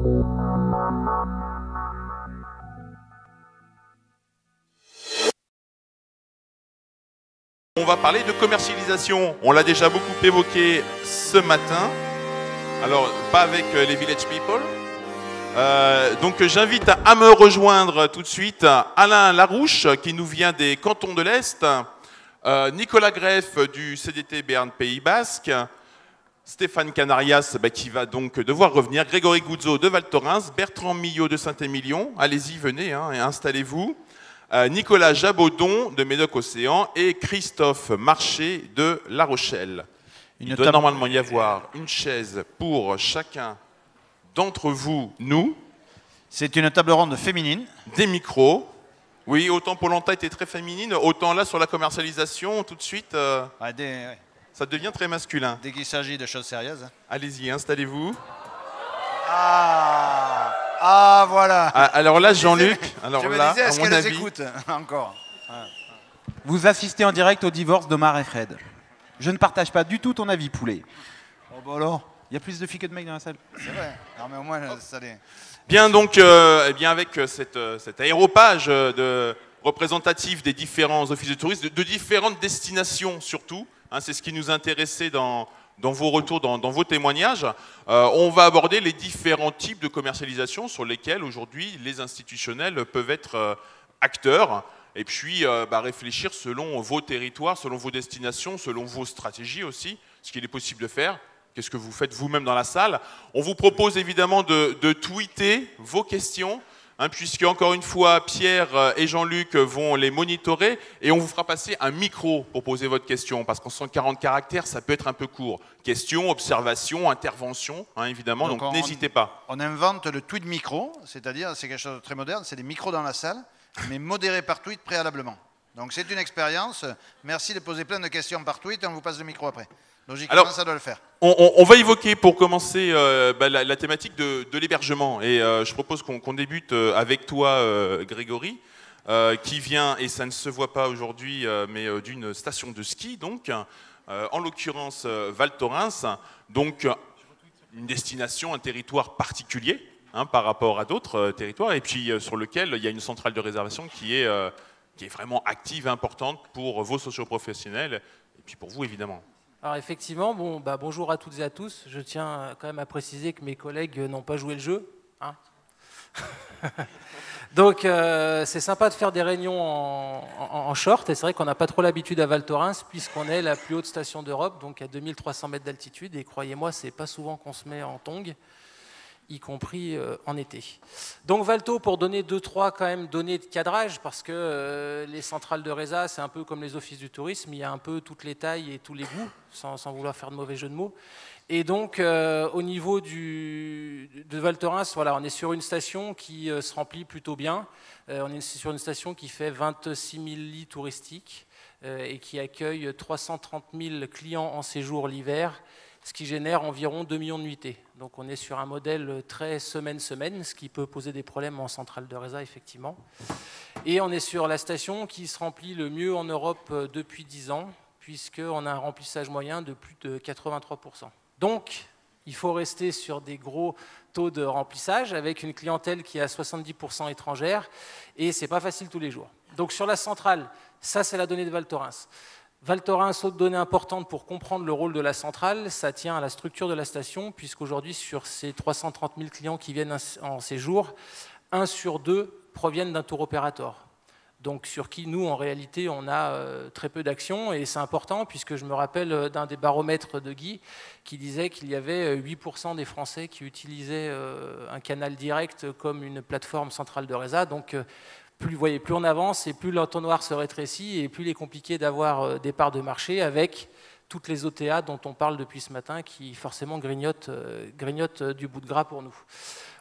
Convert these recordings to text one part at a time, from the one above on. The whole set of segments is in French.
On va parler de commercialisation. On l'a déjà beaucoup évoqué ce matin. Alors, pas avec les Village People. Donc, j'invite à me rejoindre tout de suite Alain Larouche, qui nous vient des cantons de l'Est, Nicolas Greff du CDT Béarn Pays Basque, Stéphane Canarias qui va donc devoir revenir, Grégory Goudzo de Val Thorens, Bertrand Millot de Saint-Émilion. Allez-y, venez et installez-vous. Nicolas Jabaudon de Médoc-Océan et Christophe Marché de La Rochelle. Il doit normalement y avoir une chaise pour chacun d'entre vous, nous. C'est une table ronde féminine. Des micros. Oui, autant Polenta était très féminine, autant là sur la commercialisation, tout de suite, ça devient très masculin. Dès qu'il s'agit de choses sérieuses. Allez-y, installez-vous. Ah, voilà. Alors là, Jean-Luc, je me disais, est-ce qu'elle les écoute encore? Vous assistez en direct au divorce d'Omar et Fred. Je ne partage pas du tout ton avis, poulet. Oh bah alors. Il y a plus de filles que de mecs dans la salle. C'est vrai. Non mais au moins, ça l'est. Bien, donc, avec cette aéropage représentative des différents offices de tourisme, de différentes destinations surtout, c'est ce qui nous intéressait dans vos retours, dans vos témoignages, on va aborder les différents types de commercialisation sur lesquels aujourd'hui les institutionnels peuvent être acteurs et puis réfléchir selon vos territoires, selon vos destinations, selon vos stratégies aussi, ce qu'il est possible de faire. Qu'est-ce que vous faites vous-même dans la salle? On vous propose évidemment de tweeter vos questions, puisque encore une fois, Pierre et Jean-Luc vont les monitorer et on vous fera passer un micro pour poser votre question, parce qu'en 140 caractères, ça peut être un peu court. Question, observation, intervention, évidemment, donc n'hésitez pas. On invente le tweet micro, c'est-à-dire, c'est quelque chose de très moderne, c'est des micros dans la salle, mais modérés par tweet préalablement. Donc c'est une expérience. Merci de poser plein de questions par tweet et on vous passe le micro après. Logiquement, alors, ça doit le faire. On va évoquer pour commencer la thématique de l'hébergement. Et je propose qu'on débute avec toi, Grégory, qui vient, et ça ne se voit pas aujourd'hui, mais d'une station de ski, donc, en l'occurrence Val Thorens, donc une destination, un territoire particulier par rapport à d'autres territoires, et puis sur lequel il y a une centrale de réservation qui est vraiment active, importante pour vos socioprofessionnels, et puis pour vous évidemment. Alors effectivement, bonjour à toutes et à tous. Je tiens quand même à préciser que mes collègues n'ont pas joué le jeu. Donc c'est sympa de faire des réunions en short, et c'est vrai qu'on n'a pas trop l'habitude à Val Thorens, puisqu'on est la plus haute station d'Europe, donc à 2300 mètres d'altitude, et croyez-moi, c'est pas souvent qu'on se met en tongs, y compris en été. Donc Valto, pour donner 2-3 quand même données de cadrage, parce que les centrales de résa, c'est un peu comme les offices du tourisme, il y a un peu toutes les tailles et tous les goûts, sans vouloir faire de mauvais jeu de mots. Et donc au niveau de Val Thorens, voilà, on est sur une station qui se remplit plutôt bien. On est sur une station qui fait 26 000 lits touristiques et qui accueille 330 000 clients en séjour l'hiver, ce qui génère environ 2 millions de nuitées. Donc on est sur un modèle très semaine-semaine, ce qui peut poser des problèmes en centrale de résa, effectivement. Et on est sur la station qui se remplit le mieux en Europe depuis 10 ans, puisqu'on a un remplissage moyen de plus de 83%. Donc, il faut rester sur des gros taux de remplissage, avec une clientèle qui est à 70% étrangère, et ce n'est pas facile tous les jours. Donc sur la centrale, ça c'est la donnée de Val Thorens. Val Thorens, autre donnée importante pour comprendre le rôle de la centrale, ça tient à la structure de la station, puisqu'aujourd'hui, sur ces 330 000 clients qui viennent en séjour, 1 sur 2 proviennent d'un tour opérateur. Donc sur qui, nous, en réalité, on a très peu d'actions, et c'est important, puisque je me rappelle d'un des baromètres de Guy, qui disait qu'il y avait 8% des Français qui utilisaient un canal direct comme une plateforme centrale de résa. Donc plus on avance et plus l'entonnoir se rétrécit et plus il est compliqué d'avoir des parts de marché avec toutes les OTA dont on parle depuis ce matin qui forcément grignotent du bout de gras pour nous.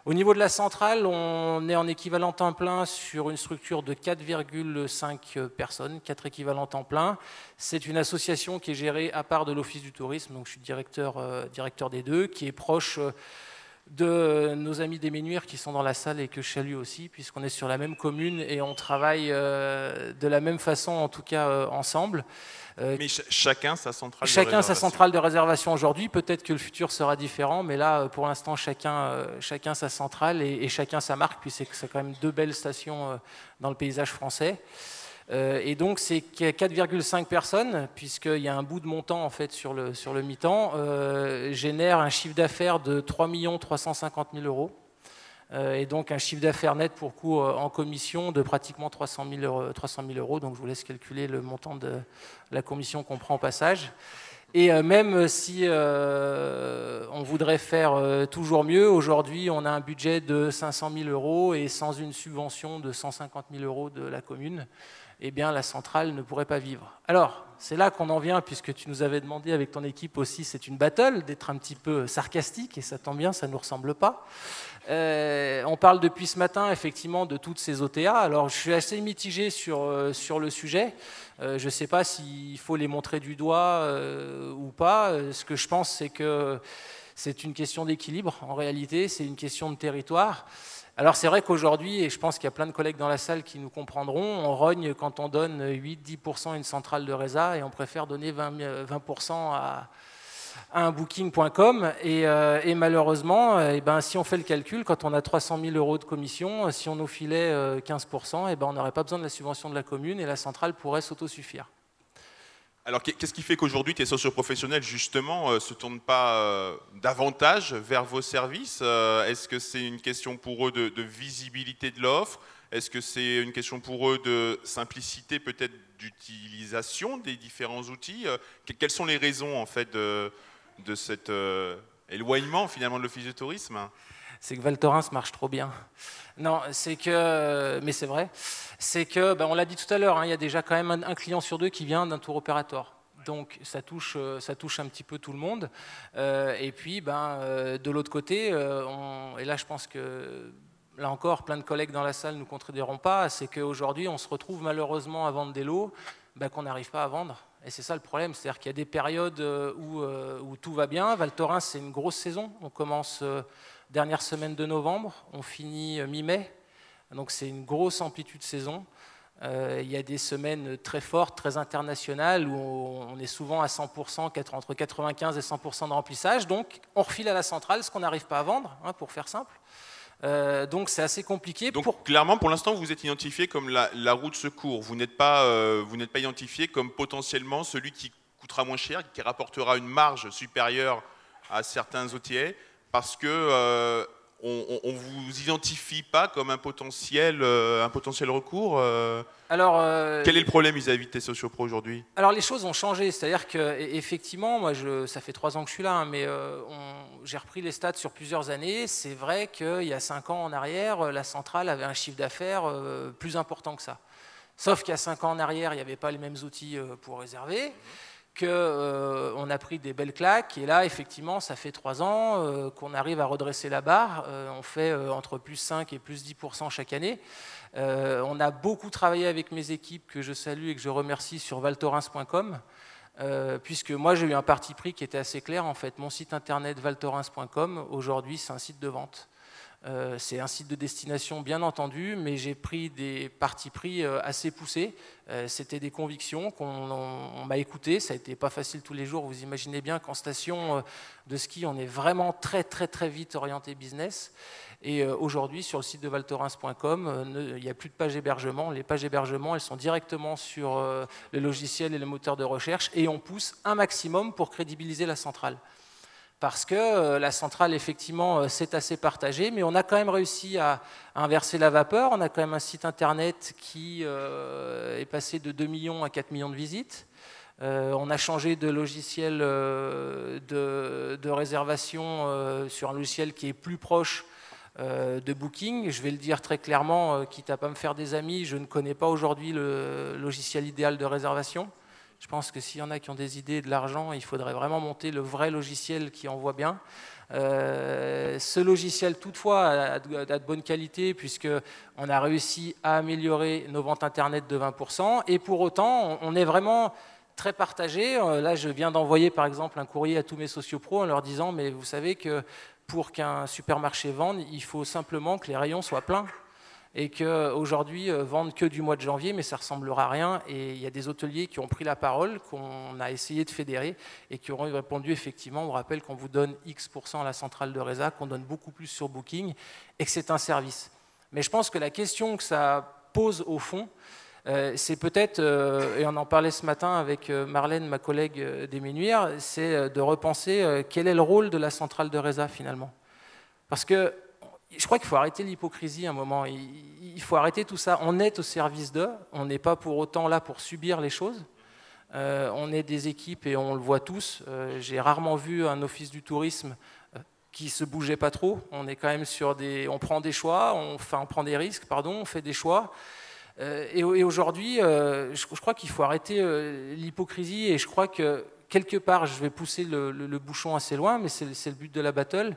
Au niveau de la centrale, on est en équivalent temps plein sur une structure de 4,5 personnes, 4 équivalents temps plein. C'est une association qui est gérée à part de l'Office du tourisme, donc je suis directeur des deux, qui est proche de nos amis des Ménuires qui sont dans la salle et que je salue aussi, puisqu'on est sur la même commune et on travaille de la même façon, en tout cas ensemble. Mais chacun sa centrale de Chacun réservation. sa centrale de réservation aujourd'hui. Peut-être que le futur sera différent, mais là, pour l'instant, chacun sa centrale et chacun sa marque, puisque c'est quand même 2 belles stations dans le paysage français. Et donc, c'est 4,5 personnes, puisqu'il y a un bout de montant en fait, sur le mi-temps, génère un chiffre d'affaires de 3 350 000 euros. Et donc un chiffre d'affaires net pour coup en commission de pratiquement 300 000 euros. Donc je vous laisse calculer le montant de la commission qu'on prend au passage. Et même si on voudrait faire toujours mieux, aujourd'hui on a un budget de 500 000 euros et sans une subvention de 150 000 euros de la commune, eh bien la centrale ne pourrait pas vivre. Alors, c'est là qu'on en vient, puisque tu nous avais demandé avec ton équipe aussi, c'est une battle, d'être un petit peu sarcastique, et ça tombe bien, ça ne nous ressemble pas. On parle depuis ce matin, effectivement, de toutes ces OTA. Alors, je suis assez mitigé sur le sujet. Je ne sais pas s'il faut les montrer du doigt ou pas. Ce que je pense, c'est que c'est une question d'équilibre, en réalité, c'est une question de territoire. Alors c'est vrai qu'aujourd'hui, et je pense qu'il y a plein de collègues dans la salle qui nous comprendront, on rogne quand on donne 8-10% à une centrale de résa et on préfère donner 20% à un booking.com. Et malheureusement, si on fait le calcul, quand on a 300 000 euros de commission, si on nous filait 15%, on n'aurait pas besoin de la subvention de la commune et la centrale pourrait s'autosuffire. Alors, qu'est-ce qui fait qu'aujourd'hui, tes socioprofessionnels, justement, ne se tournent pas davantage vers vos services? Est-ce que c'est une question pour eux de visibilité de l'offre? Est-ce que c'est une question pour eux de simplicité, peut-être, d'utilisation des différents outils? Quelles sont les raisons, en fait, de cet éloignement, finalement, de l'office de tourisme? C'est que Val Thorens marche trop bien. Non, c'est que, mais c'est vrai, c'est que, on l'a dit tout à l'heure, il y a déjà quand même un client sur 2 qui vient d'un tour opérateur. Donc ça touche un petit peu tout le monde. Et puis, de l'autre côté, et là je pense que, là encore, plein de collègues dans la salle ne nous contrediront pas, c'est qu'aujourd'hui on se retrouve malheureusement à vendre des lots qu'on n'arrive pas à vendre. Et c'est ça le problème, c'est-à-dire qu'il y a des périodes où tout va bien. Val Thorens, c'est une grosse saison. On commence dernière semaine de novembre, on finit mi-mai, donc c'est une grosse amplitude saison. Il y a des semaines très fortes, très internationales, où on est souvent à 100%, entre 95 et 100% de remplissage, donc on refile à la centrale ce qu'on n'arrive pas à vendre, pour faire simple. Donc c'est assez compliqué. Donc clairement, pour l'instant, vous êtes identifié comme la roue de secours. Vous n'êtes pas identifié comme potentiellement celui qui coûtera moins cher, qui rapportera une marge supérieure à certains OTA, parce que on ne vous identifie pas comme un potentiel recours. Alors, quel est le problème vis-à-vis de tes sociopros aujourd'hui? Alors les choses ont changé, c'est-à-dire qu'effectivement, moi ça fait 3 ans que je suis là, mais j'ai repris les stats sur plusieurs années. C'est vrai qu'il y a 5 ans en arrière, la centrale avait un chiffre d'affaires plus important que ça. Sauf qu'il y a 5 ans en arrière, il n'y avait pas les mêmes outils pour réserver, qu'on a pris des belles claques, et là, effectivement, ça fait 3 ans qu'on arrive à redresser la barre. On fait entre plus 5 et plus 10% chaque année. On a beaucoup travaillé avec mes équipes, que je salue et que je remercie, sur valthorens.com, puisque moi, j'ai eu un parti pris qui était assez clair. En fait, mon site internet valthorens.com, aujourd'hui, c'est un site de vente. C'est un site de destination bien entendu, mais j'ai pris des partis pris assez poussés. C'était des convictions qu'on m'a écoutées. Ça n'a été pas facile tous les jours. Vous imaginez bien qu'en station de ski, on est vraiment très très très vite orienté business. Et aujourd'hui, sur le site de valthorens.com, il n'y a plus de page hébergement. Les pages hébergement, elles sont directement sur le logiciel et le moteur de recherche, et on pousse un maximum pour crédibiliser la centrale. Parce que la centrale, effectivement, c'est assez partagé, mais on a quand même réussi à inverser la vapeur. On a quand même un site internet qui est passé de 2 millions à 4 millions de visites. On a changé de logiciel de réservation sur un logiciel qui est plus proche de Booking. Je vais le dire très clairement, quitte à pas me faire des amis, je ne connais pas aujourd'hui le logiciel idéal de réservation. Je pense que s'il y en a qui ont des idées et de l'argent, il faudrait vraiment monter le vrai logiciel qui envoie bien. Ce logiciel, toutefois, a de bonne qualité, puisqu'on a réussi à améliorer nos ventes Internet de 20%. Et pour autant, on est vraiment très partagés. Là, je viens d'envoyer par exemple un courrier à tous mes sociopros en leur disant « mais vous savez que pour qu'un supermarché vende, il faut simplement que les rayons soient pleins. » Et qu'aujourd'hui, vendent que du mois de janvier, mais ça ne ressemblera à rien. Et il y a des hôteliers qui ont pris la parole, qu'on a essayé de fédérer, et qui ont répondu effectivement, on rappelle qu'on vous donne X% à la centrale de Reza, qu'on donne beaucoup plus sur Booking, et que c'est un service. Mais je pense que la question que ça pose au fond, c'est peut-être, et on en parlait ce matin avec Marlène, ma collègue des Menuires, c'est de repenser quel est le rôle de la centrale de Reza finalement. Parce que je crois qu'il faut arrêter l'hypocrisie à un moment, il faut arrêter tout ça. On est au service d'eux, on n'est pas pour autant là pour subir les choses. On est des équipes et on le voit tous. J'ai rarement vu un office du tourisme qui se bougeait pas trop. On est quand même sur on prend des choix, on prend des risques, on fait des choix. Et aujourd'hui, je crois qu'il faut arrêter l'hypocrisie et je crois que quelque part, je vais pousser le bouchon assez loin, mais c'est le but de la battle.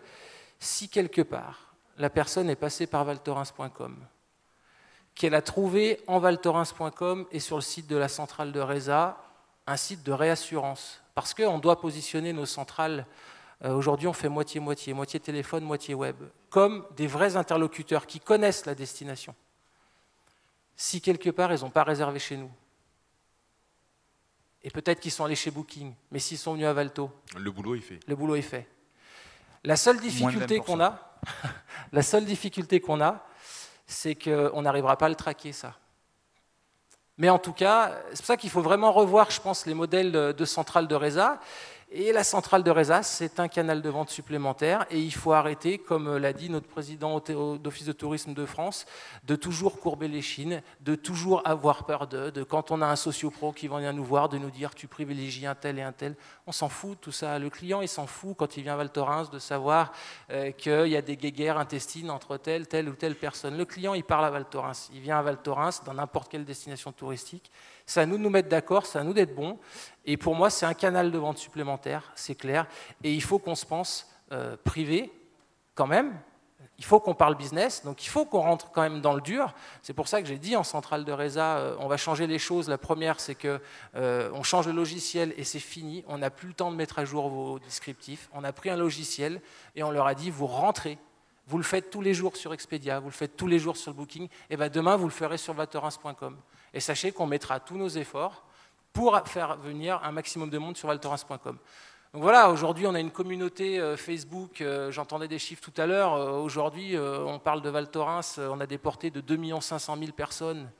Si quelque part, la personne est passée par valtorins.com, qu'elle a trouvé en valtorins.com et sur le site de la centrale de Reza un site de réassurance. Parce qu'on doit positionner nos centrales, aujourd'hui on fait moitié-moitié, moitié téléphone, moitié web, comme des vrais interlocuteurs qui connaissent la destination. Si quelque part ils n'ont pas réservé chez nous, et peut-être qu'ils sont allés chez Booking, mais s'ils sont venus à Valto, le boulot est fait. Le boulot est fait. La seule difficulté qu'on a, c'est qu'on n'arrivera pas à le traquer, ça. Mais en tout cas, c'est pour ça qu'il faut vraiment revoir, je pense, les modèles de centrale de Reza. Et la centrale de Reza, c'est un canal de vente supplémentaire. Et il faut arrêter, comme l'a dit notre président d'Office de tourisme de France, de toujours courber les chines, de toujours avoir peur de quand on a un socio-pro qui vient nous voir, de nous dire tu privilégies un tel et un tel. On s'en fout de tout ça. Le client, il s'en fout quand il vient à Val Thorens de savoir qu'il y a des guéguerres intestines entre telle ou telle personne. Le client, il parle à Val Thorens. Il vient à Val Thorens dans n'importe quelle destination touristique. C'est à nous de nous mettre d'accord, c'est à nous d'être bons. Et pour moi, c'est un canal de vente supplémentaire, c'est clair. Et il faut qu'on se pense privé, quand même. Il faut qu'on parle business, donc il faut qu'on rentre quand même dans le dur. C'est pour ça que j'ai dit en centrale de Reza, on va changer les choses. La première, c'est qu'on change le logiciel et c'est fini. On n'a plus le temps de mettre à jour vos descriptifs. On a pris un logiciel et on leur a dit, vous rentrez. Vous le faites tous les jours sur Expedia, vous le faites tous les jours sur le Booking, et bien demain, vous le ferez sur valtorens.com. Et sachez qu'on mettra tous nos efforts pour faire venir un maximum de monde sur valtorens.com. Donc voilà, aujourd'hui, on a une communauté Facebook, j'entendais des chiffres tout à l'heure, aujourd'hui, on parle de Val Thorens, on a des portées de 2 500 000 personnes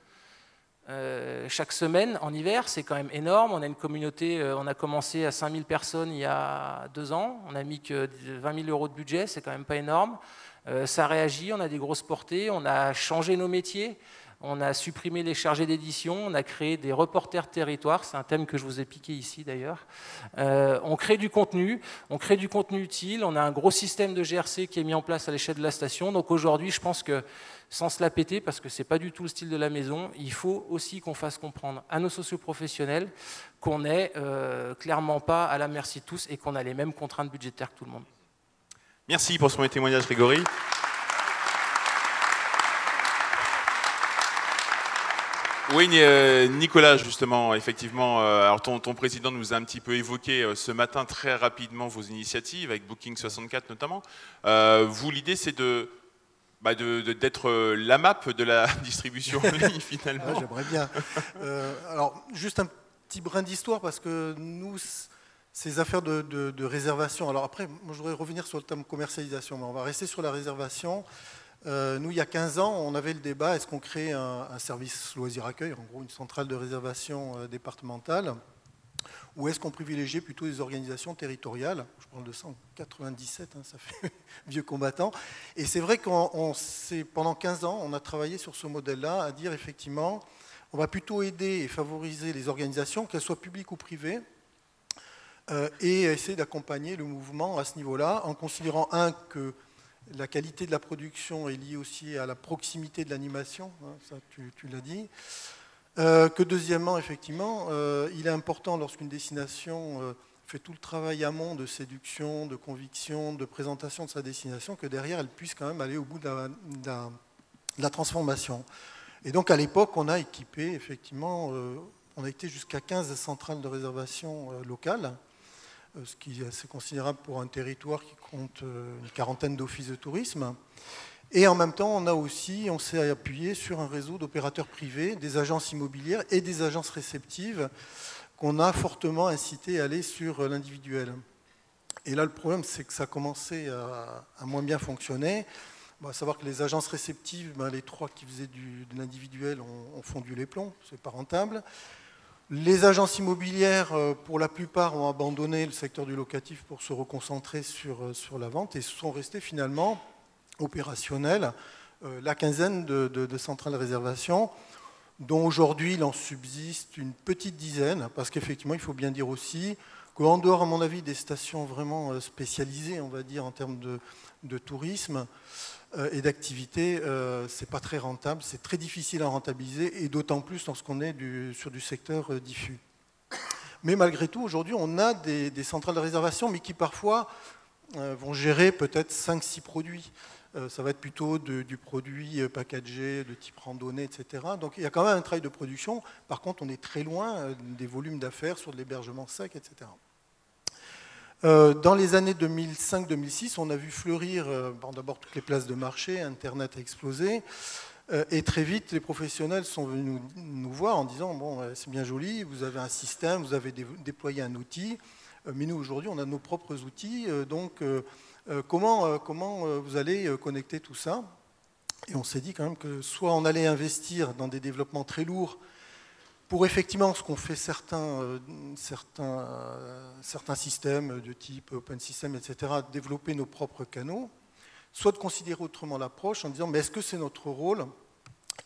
chaque semaine en hiver, c'est quand même énorme. On a une communauté, on a commencé à 5 000 personnes il y a 2 ans, on a mis que 20 000 € de budget, c'est quand même pas énorme. Ça réagit, on a des grosses portées, on a changé nos métiers, on a supprimé les chargés d'édition, on a créé des reporters territoires, c'est un thème que je vous ai piqué ici d'ailleurs. On crée du contenu utile, on a un gros système de GRC qui est mis en place à l'échelle de la station. Donc aujourd'hui, je pense que, sans se la péter, parce que ce n'est pas du tout le style de la maison, il faut aussi qu'on fasse comprendre à nos socioprofessionnels qu'on n'est clairement pas à la merci de tous et qu'on a les mêmes contraintes budgétaires que tout le monde. Merci pour ce premier témoignage, Grégory. Oui, Nicolas, justement, effectivement, alors ton président nous a un petit peu évoqué ce matin très rapidement vos initiatives, avec Booking64 notamment. Vous, l'idée, c'est d'être la map de la distribution en ligne, finalement. Ouais, j'aimerais bien. Alors, juste un petit brin d'histoire, parce que nous, ces affaires de réservation, alors après, moi, je voudrais revenir sur le terme commercialisation, mais on va rester sur la réservation. Nous, il y a 15 ans, on avait le débat, est-ce qu'on crée un service loisir-accueil, en gros une centrale de réservation départementale, ou est-ce qu'on privilégiait plutôt des organisations territoriales? Je parle de ça en 97, hein, ça fait vieux combattant. Et c'est vrai qu'on pendant 15 ans, on a travaillé sur ce modèle-là, à dire effectivement, on va plutôt aider et favoriser les organisations, qu'elles soient publiques ou privées, et essayer d'accompagner le mouvement à ce niveau-là, en considérant, que la qualité de la production est liée aussi à la proximité de l'animation, hein, ça tu l'as dit. Que deuxièmement, effectivement, il est important lorsqu'une destination fait tout le travail amont de séduction, de conviction, de présentation de sa destination, que derrière, elle puisse quand même aller au bout de la transformation. Et donc, à l'époque, on a équipé, effectivement, On a été jusqu'à 15 centrales de réservation locales, ce qui est assez considérable pour un territoire qui compte une quarantaine d'offices de tourisme. Et en même temps, on s'est appuyé sur un réseau d'opérateurs privés, des agences immobilières et des agences réceptives qu'on a fortement incité à aller sur l'individuel. Et là, le problème, c'est que ça a commencé à moins bien fonctionner. À savoir que les agences réceptives, les 3 qui faisaient de l'individuel ont fondu les plombs, c'est pas rentable. Les agences immobilières, pour la plupart, ont abandonné le secteur du locatif pour se reconcentrer sur la vente et sont restés finalement opérationnelles, la quinzaine de centrales de réservation, dont aujourd'hui il en subsiste une petite dizaine, parce qu'effectivement, il faut bien dire aussi qu'en dehors, à mon avis, des stations vraiment spécialisées, on va dire, en termes de tourisme et d'activité, c'est pas très rentable, c'est très difficile à rentabiliser, et d'autant plus lorsqu'on est sur du secteur diffus. Mais malgré tout, aujourd'hui, on a des centrales de réservation, mais qui parfois vont gérer peut-être 5-6 produits. Ça va être plutôt du produit packagé, de type randonnée, etc. Donc il y a quand même un travail de production. Par contre, on est très loin des volumes d'affaires sur de l'hébergement sec, etc. Dans les années 2005-2006, on a vu fleurir d'abord toutes les places de marché, Internet a explosé, et très vite, les professionnels sont venus nous voir en disant « Bon, c'est bien joli, vous avez un système, vous avez déployé un outil, mais nous, aujourd'hui, on a nos propres outils, donc... comment vous allez connecter tout ça ?» Et on s'est dit quand même que soit on allait investir dans des développements très lourds pour effectivement ce qu'ont fait certains systèmes de type Open System, etc., développer nos propres canaux, soit de considérer autrement l'approche en disant mais est-ce que c'est notre rôle,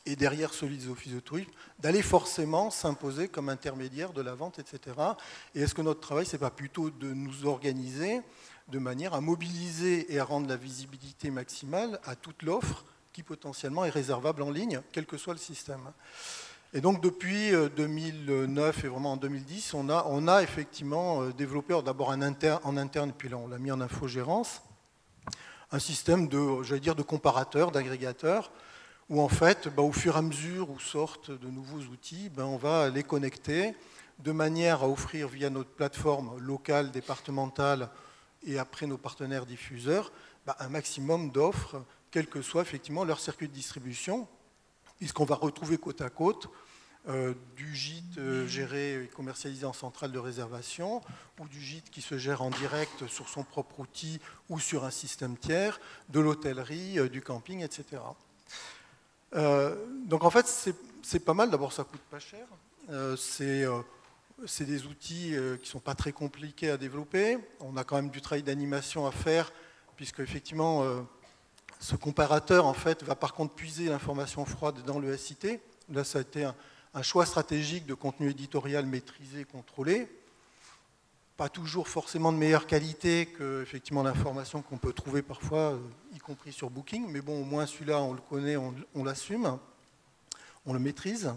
et derrière celui des offices de tourisme, d'aller forcément s'imposer comme intermédiaire de la vente, etc. Et est-ce que notre travail, c'est pas plutôt de nous organiser de manière à mobiliser et à rendre la visibilité maximale à toute l'offre qui potentiellement est réservable en ligne, quel que soit le système. Et donc depuis 2009 et vraiment en 2010, on a effectivement développé d'abord en interne, puis là on l'a mis en infogérance, un système de comparateurs, d'agrégateurs, où en fait, au fur et à mesure où sortent de nouveaux outils, on va les connecter de manière à offrir via notre plateforme locale, départementale, et après nos partenaires diffuseurs, un maximum d'offres, quel que soit effectivement leur circuit de distribution, puisqu'on va retrouver côte à côte du gîte géré et commercialisé en centrale de réservation, ou du gîte qui se gère en direct sur son propre outil ou sur un système tiers, de l'hôtellerie, du camping, etc. Donc en fait, c'est pas mal. D'abord, ça coûte pas cher. C'est des outils qui ne sont pas très compliqués à développer. On a quand même du travail d'animation à faire, puisque effectivement, ce comparateur en fait, va par contre puiser l'information froide dans le SIT. Là, ça a été un choix stratégique de contenu éditorial maîtrisé, contrôlé. Pas toujours forcément de meilleure qualité que effectivement, l'information qu'on peut trouver parfois, y compris sur Booking. Mais bon, au moins celui-là, on le connaît, on l'assume, on le maîtrise.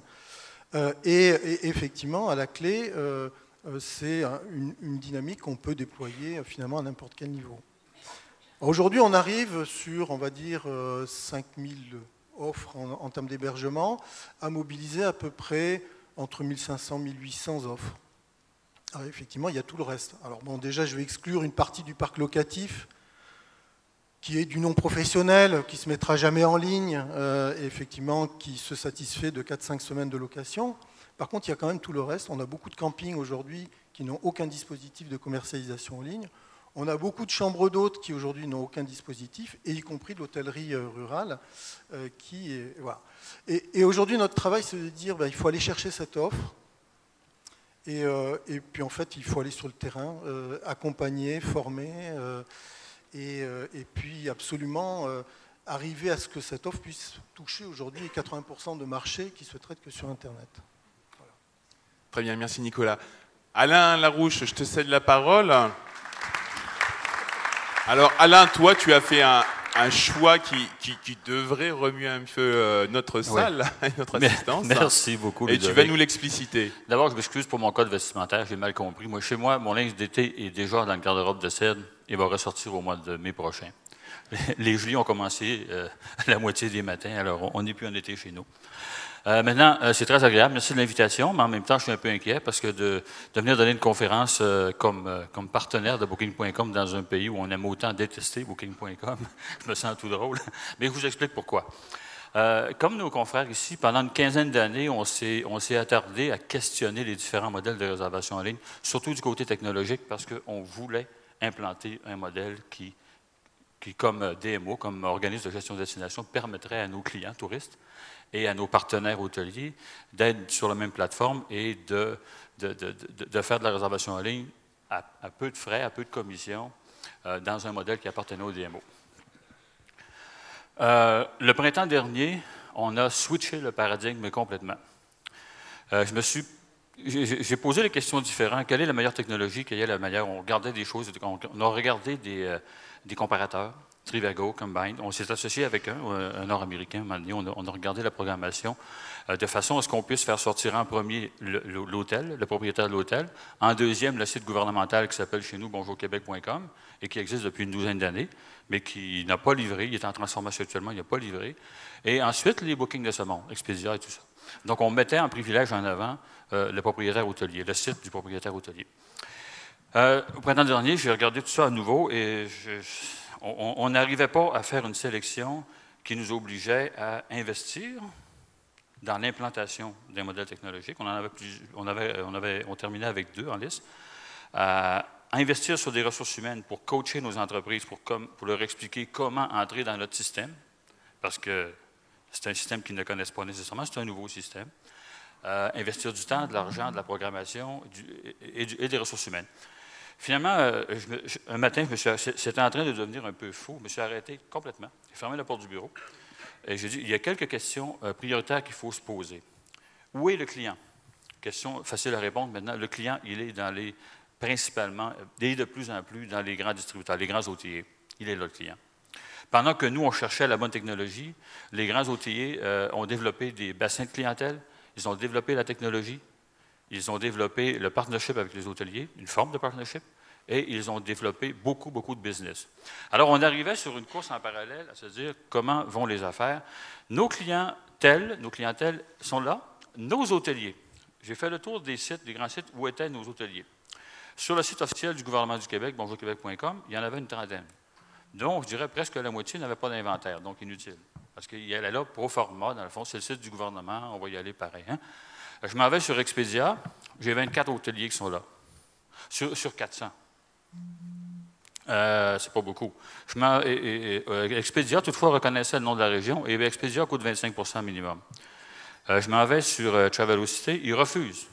Et effectivement, à la clé, c'est une dynamique qu'on peut déployer finalement à n'importe quel niveau. Aujourd'hui, on arrive sur, on va dire, 5000 offres en termes d'hébergement, à mobiliser à peu près entre 1500 et 1800 offres. Alors, effectivement, il y a tout le reste. Alors bon, déjà, je vais exclure une partie du parc locatif qui est du non professionnel, qui ne se mettra jamais en ligne, et effectivement, qui se satisfait de 4-5 semaines de location. Par contre, il y a quand même tout le reste. On a beaucoup de campings aujourd'hui qui n'ont aucun dispositif de commercialisation en ligne. On a beaucoup de chambres d'hôtes qui aujourd'hui n'ont aucun dispositif, et y compris de l'hôtellerie rurale. Voilà. Et aujourd'hui, notre travail, c'est de dire il faut aller chercher cette offre. Et puis en fait, il faut aller sur le terrain, accompagner, former, et puis absolument arriver à ce que cette offre puisse toucher aujourd'hui 80% de marchés qui se traitent que sur Internet. Voilà. Très bien, merci Nicolas. Alain Larouche, je te cède la parole. Alors Alain, toi, tu as fait un choix qui devrait remuer un peu notre salle, notre assistance. Merci beaucoup, Ludovic. Et tu vas nous l'expliciter. D'abord, je m'excuse pour mon code vestimentaire, j'ai mal compris. Moi, chez moi, mon linge d'été est déjà dans le garde-robe de Cèdre et va ressortir au mois de mai prochain. Les gelées ont commencé la moitié des matins, alors on n'est plus en été chez nous. Maintenant, c'est très agréable. Merci de l'invitation, mais en même temps, je suis un peu inquiet parce que de venir donner une conférence comme partenaire de Booking.com dans un pays où on aime autant détester Booking.com, je me sens tout drôle. Mais je vous explique pourquoi. Comme nos confrères ici, pendant une quinzaine d'années, on s'est attardé à questionner les différents modèles de réservation en ligne, surtout du côté technologique, parce qu'on voulait implanter un modèle qui, comme DMO, comme organisme de gestion de destination, permettrait à nos clients touristes et à nos partenaires hôteliers d'être sur la même plateforme et de faire de la réservation en ligne à peu de frais, à peu de commissions, dans un modèle qui appartenait au DMO. Le printemps dernier, on a switché le paradigme complètement. J'ai posé des questions différentes. Quelle est la meilleure technologie? Quelle est la meilleure? On regardait des choses, on a regardé des comparateurs. Trivago, Combine. On s'est associé avec un Nord-Américain. On a regardé la programmation de façon à ce qu'on puisse faire sortir en premier l'hôtel, le propriétaire de l'hôtel, en deuxième le site gouvernemental qui s'appelle chez nous bonjourquebec.com et qui existe depuis une douzaine d'années, mais qui n'a pas livré. Il est en transformation actuellement, il n'a pas livré. Et ensuite, les bookings de ce monde, Expedia et tout ça. Donc, on mettait en privilège en avant le propriétaire hôtelier, le site du propriétaire hôtelier. Au printemps dernier, j'ai regardé tout ça à nouveau et on n'arrivait pas à faire une sélection qui nous obligeait à investir dans l'implantation des modèles technologiques. On terminait avec 2 en liste. À investir sur des ressources humaines pour coacher nos entreprises, pour leur expliquer comment entrer dans notre système, parce que c'est un système qu'ils ne connaissent pas nécessairement, c'est un nouveau système. Investir du temps, de l'argent, de la programmation et des ressources humaines. Finalement, un matin, c'était en train de devenir un peu fou. Je me suis arrêté complètement. J'ai fermé la porte du bureau. Et j'ai dit, il y a quelques questions prioritaires qu'il faut se poser. Où est le client? Question facile à répondre maintenant. Le client, il est principalement, et de plus en plus, dans les grands distributeurs, les grands hôteliers. Il est là, le client. Pendant que nous, on cherchait la bonne technologie, les grands hôteliers ont développé des bassins de clientèle, ils ont développé la technologie, ils ont développé le partnership avec les hôteliers, une forme de partnership, et ils ont développé beaucoup, beaucoup de business. Alors, on arrivait sur une course en parallèle à se dire comment vont les affaires. Nos clientèles sont là, nos hôteliers. J'ai fait le tour des sites, des grands sites où étaient nos hôteliers. Sur le site officiel du gouvernement du Québec, bonjourquebec.com, il y en avait une trentaine. Donc, je dirais presque la moitié n'avait pas d'inventaire, donc inutile. Parce qu'il allait là pro forma, dans le fond, c'est le site du gouvernement, on va y aller pareil. Hein? Je m'en vais sur Expedia, j'ai 24 hôteliers qui sont là, sur 400. C'est pas beaucoup. Expedia, toutefois, reconnaissait le nom de la région, et Expedia coûte 25% minimum. Je m'en vais sur Travelocity, ils refusent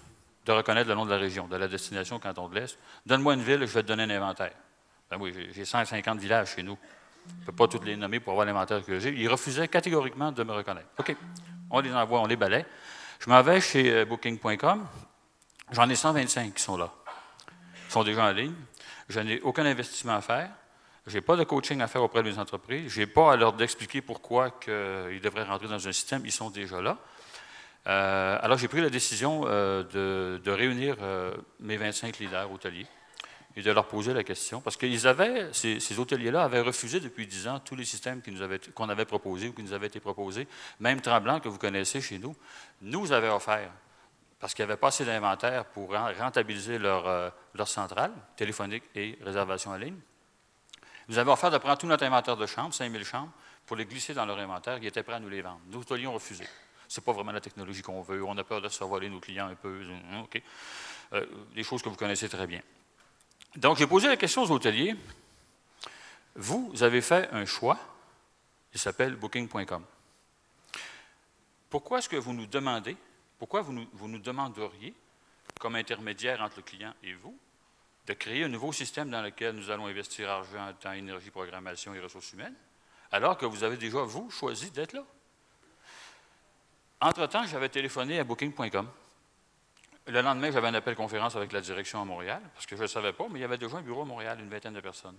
de reconnaître le nom de la région, de la destination Canton de l'Est. Donne-moi une ville, je vais te donner un inventaire. Ben oui, j'ai 150 villages chez nous. Je ne peux pas tous les nommer pour avoir l'inventaire que j'ai. Ils refusaient catégoriquement de me reconnaître. OK, on les envoie, on les balaie. Je m'en vais chez Booking.com. J'en ai 125 qui sont là. Ils sont déjà en ligne. Je n'ai aucun investissement à faire. Je n'ai pas de coaching à faire auprès des entreprises. Je n'ai pas à leur expliquer pourquoi ils devraient rentrer dans un système. Ils sont déjà là. Alors, j'ai pris la décision de réunir mes 25 leaders hôteliers et de leur poser la question. Parce que ces hôteliers-là avaient refusé depuis 10 ans tous les systèmes qu'on avait proposés ou qui nous avaient été proposés. Même Tremblant, que vous connaissez chez nous, nous avait offert, parce qu'il n'y avait pas assez d'inventaire pour rentabiliser leur centrale téléphonique et réservation en ligne. Ils nous avaient offert de prendre tout notre inventaire de chambres, 5000 chambres, pour les glisser dans leur inventaire. Ils étaient prêts à nous les vendre. Nos hôteliers ont refusé. Ce n'est pas vraiment la technologie qu'on veut. On a peur de se faire voler nos clients un peu. OK. Des choses que vous connaissez très bien. Donc, j'ai posé la question aux hôteliers. Vous avez fait un choix, il s'appelle Booking.com. Pourquoi est-ce que vous nous demandez, pourquoi vous nous demanderiez, comme intermédiaire entre le client et vous, de créer un nouveau système dans lequel nous allons investir argent, temps, énergie, programmation et ressources humaines, alors que vous avez déjà, vous, choisi d'être là? Entre-temps, j'avais téléphoné à Booking.com. Le lendemain, j'avais un appel conférence avec la direction à Montréal, parce que je ne le savais pas, mais il y avait déjà un bureau à Montréal, une vingtaine de personnes.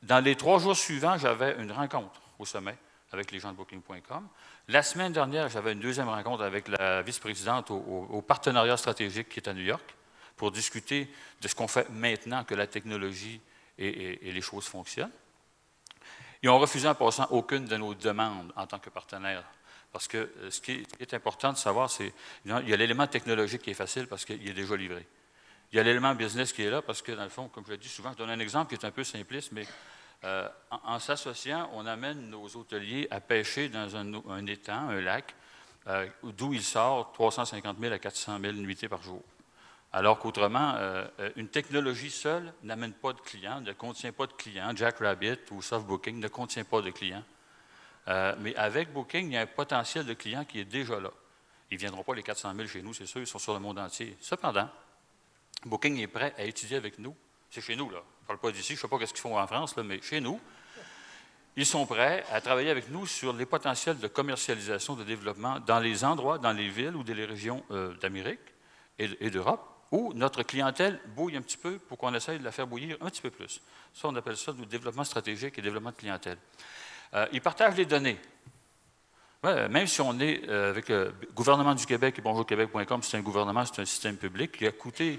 Dans les 3 jours suivants, j'avais une rencontre au sommet avec les gens de Booking.com. La semaine dernière, j'avais une deuxième rencontre avec la vice-présidente au partenariat stratégique qui est à New York pour discuter de ce qu'on fait maintenant que la technologie et les choses fonctionnent. Ils ont refusé en passant aucune de nos demandes en tant que partenaire Parce que ce qui est important de savoir, c'est qu'il y a l'élément technologique qui est facile parce qu'il est déjà livré. Il y a l'élément business qui est là parce que, dans le fond, comme je le dis souvent, je donne un exemple qui est un peu simpliste, mais en s'associant, on amène nos hôteliers à pêcher dans un étang, un lac, d'où il sort 350 000 à 400 000 nuitées par jour. Alors qu'autrement, une technologie seule n'amène pas de clients, ne contient pas de clients. Jack Rabbit ou Soft Booking ne contient pas de clients. Mais avec Booking, il y a un potentiel de clients qui est déjà là. Ils ne viendront pas les 400 000 chez nous, c'est sûr, ils sont sur le monde entier. Cependant, Booking est prêt à étudier avec nous. C'est chez nous, là. Je ne parle pas d'ici, je ne sais pas ce qu'ils font en France, là, mais chez nous, ils sont prêts à travailler avec nous sur les potentiels de commercialisation, de développement dans les endroits, dans les villes ou dans les régions d'Amérique et d'Europe, où notre clientèle bouille un petit peu pour qu'on essaye de la faire bouillir un petit peu plus. Ça, on appelle ça du développement stratégique et développement de clientèle. Ils partagent les données. Ouais, même si on est avec le gouvernement du Québec et bonjourquebec.com, c'est un gouvernement, c'est un système public qui a coûté,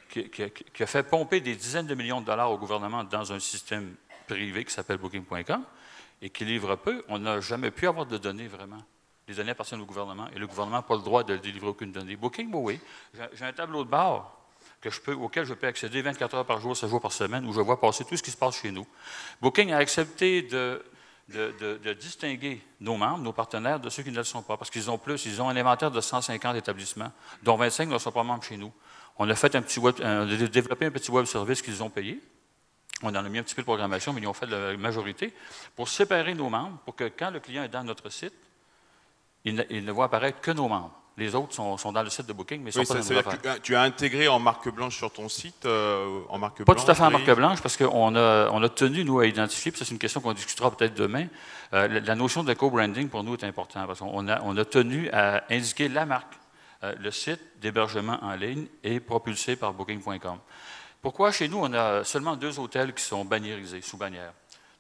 qui a fait pomper des dizaines de millions de dollars au gouvernement dans un système privé qui s'appelle Booking.com et qui livre peu, on n'a jamais pu avoir de données vraiment. Les données appartiennent au gouvernement et le gouvernement n'a pas le droit de délivrer aucune donnée. Booking, oui. J'ai un tableau de bord auquel je peux accéder 24 heures par jour, 7 jours par semaine, où je vois passer tout ce qui se passe chez nous. Booking a accepté de distinguer nos membres, nos partenaires, de ceux qui ne le sont pas, parce qu'ils ont plus. Ils ont un inventaire de 150 établissements, dont 25 ne sont pas membres chez nous. On a fait développé un petit web service qu'ils ont payé. On en a mis un petit peu de programmation, mais ils ont fait la majorité, pour séparer nos membres, pour que quand le client est dans notre site, il ne voit apparaître que nos membres. Les autres sont dans le site de Booking, mais ils ne sont pas dans nos affaires. Tu as intégré en marque blanche sur ton site, en marque pas blanche? Tout à fait en marque blanche, parce qu'on a tenu, nous, à identifier, puis ça, c'est une question qu'on discutera peut-être demain, la notion de co-branding, pour nous, est importante, parce qu'on a tenu à indiquer la marque. Le site d'hébergement en ligne est propulsé par Booking.com. Pourquoi? Chez nous, on a seulement 2 hôtels qui sont banniérisés, sous bannière.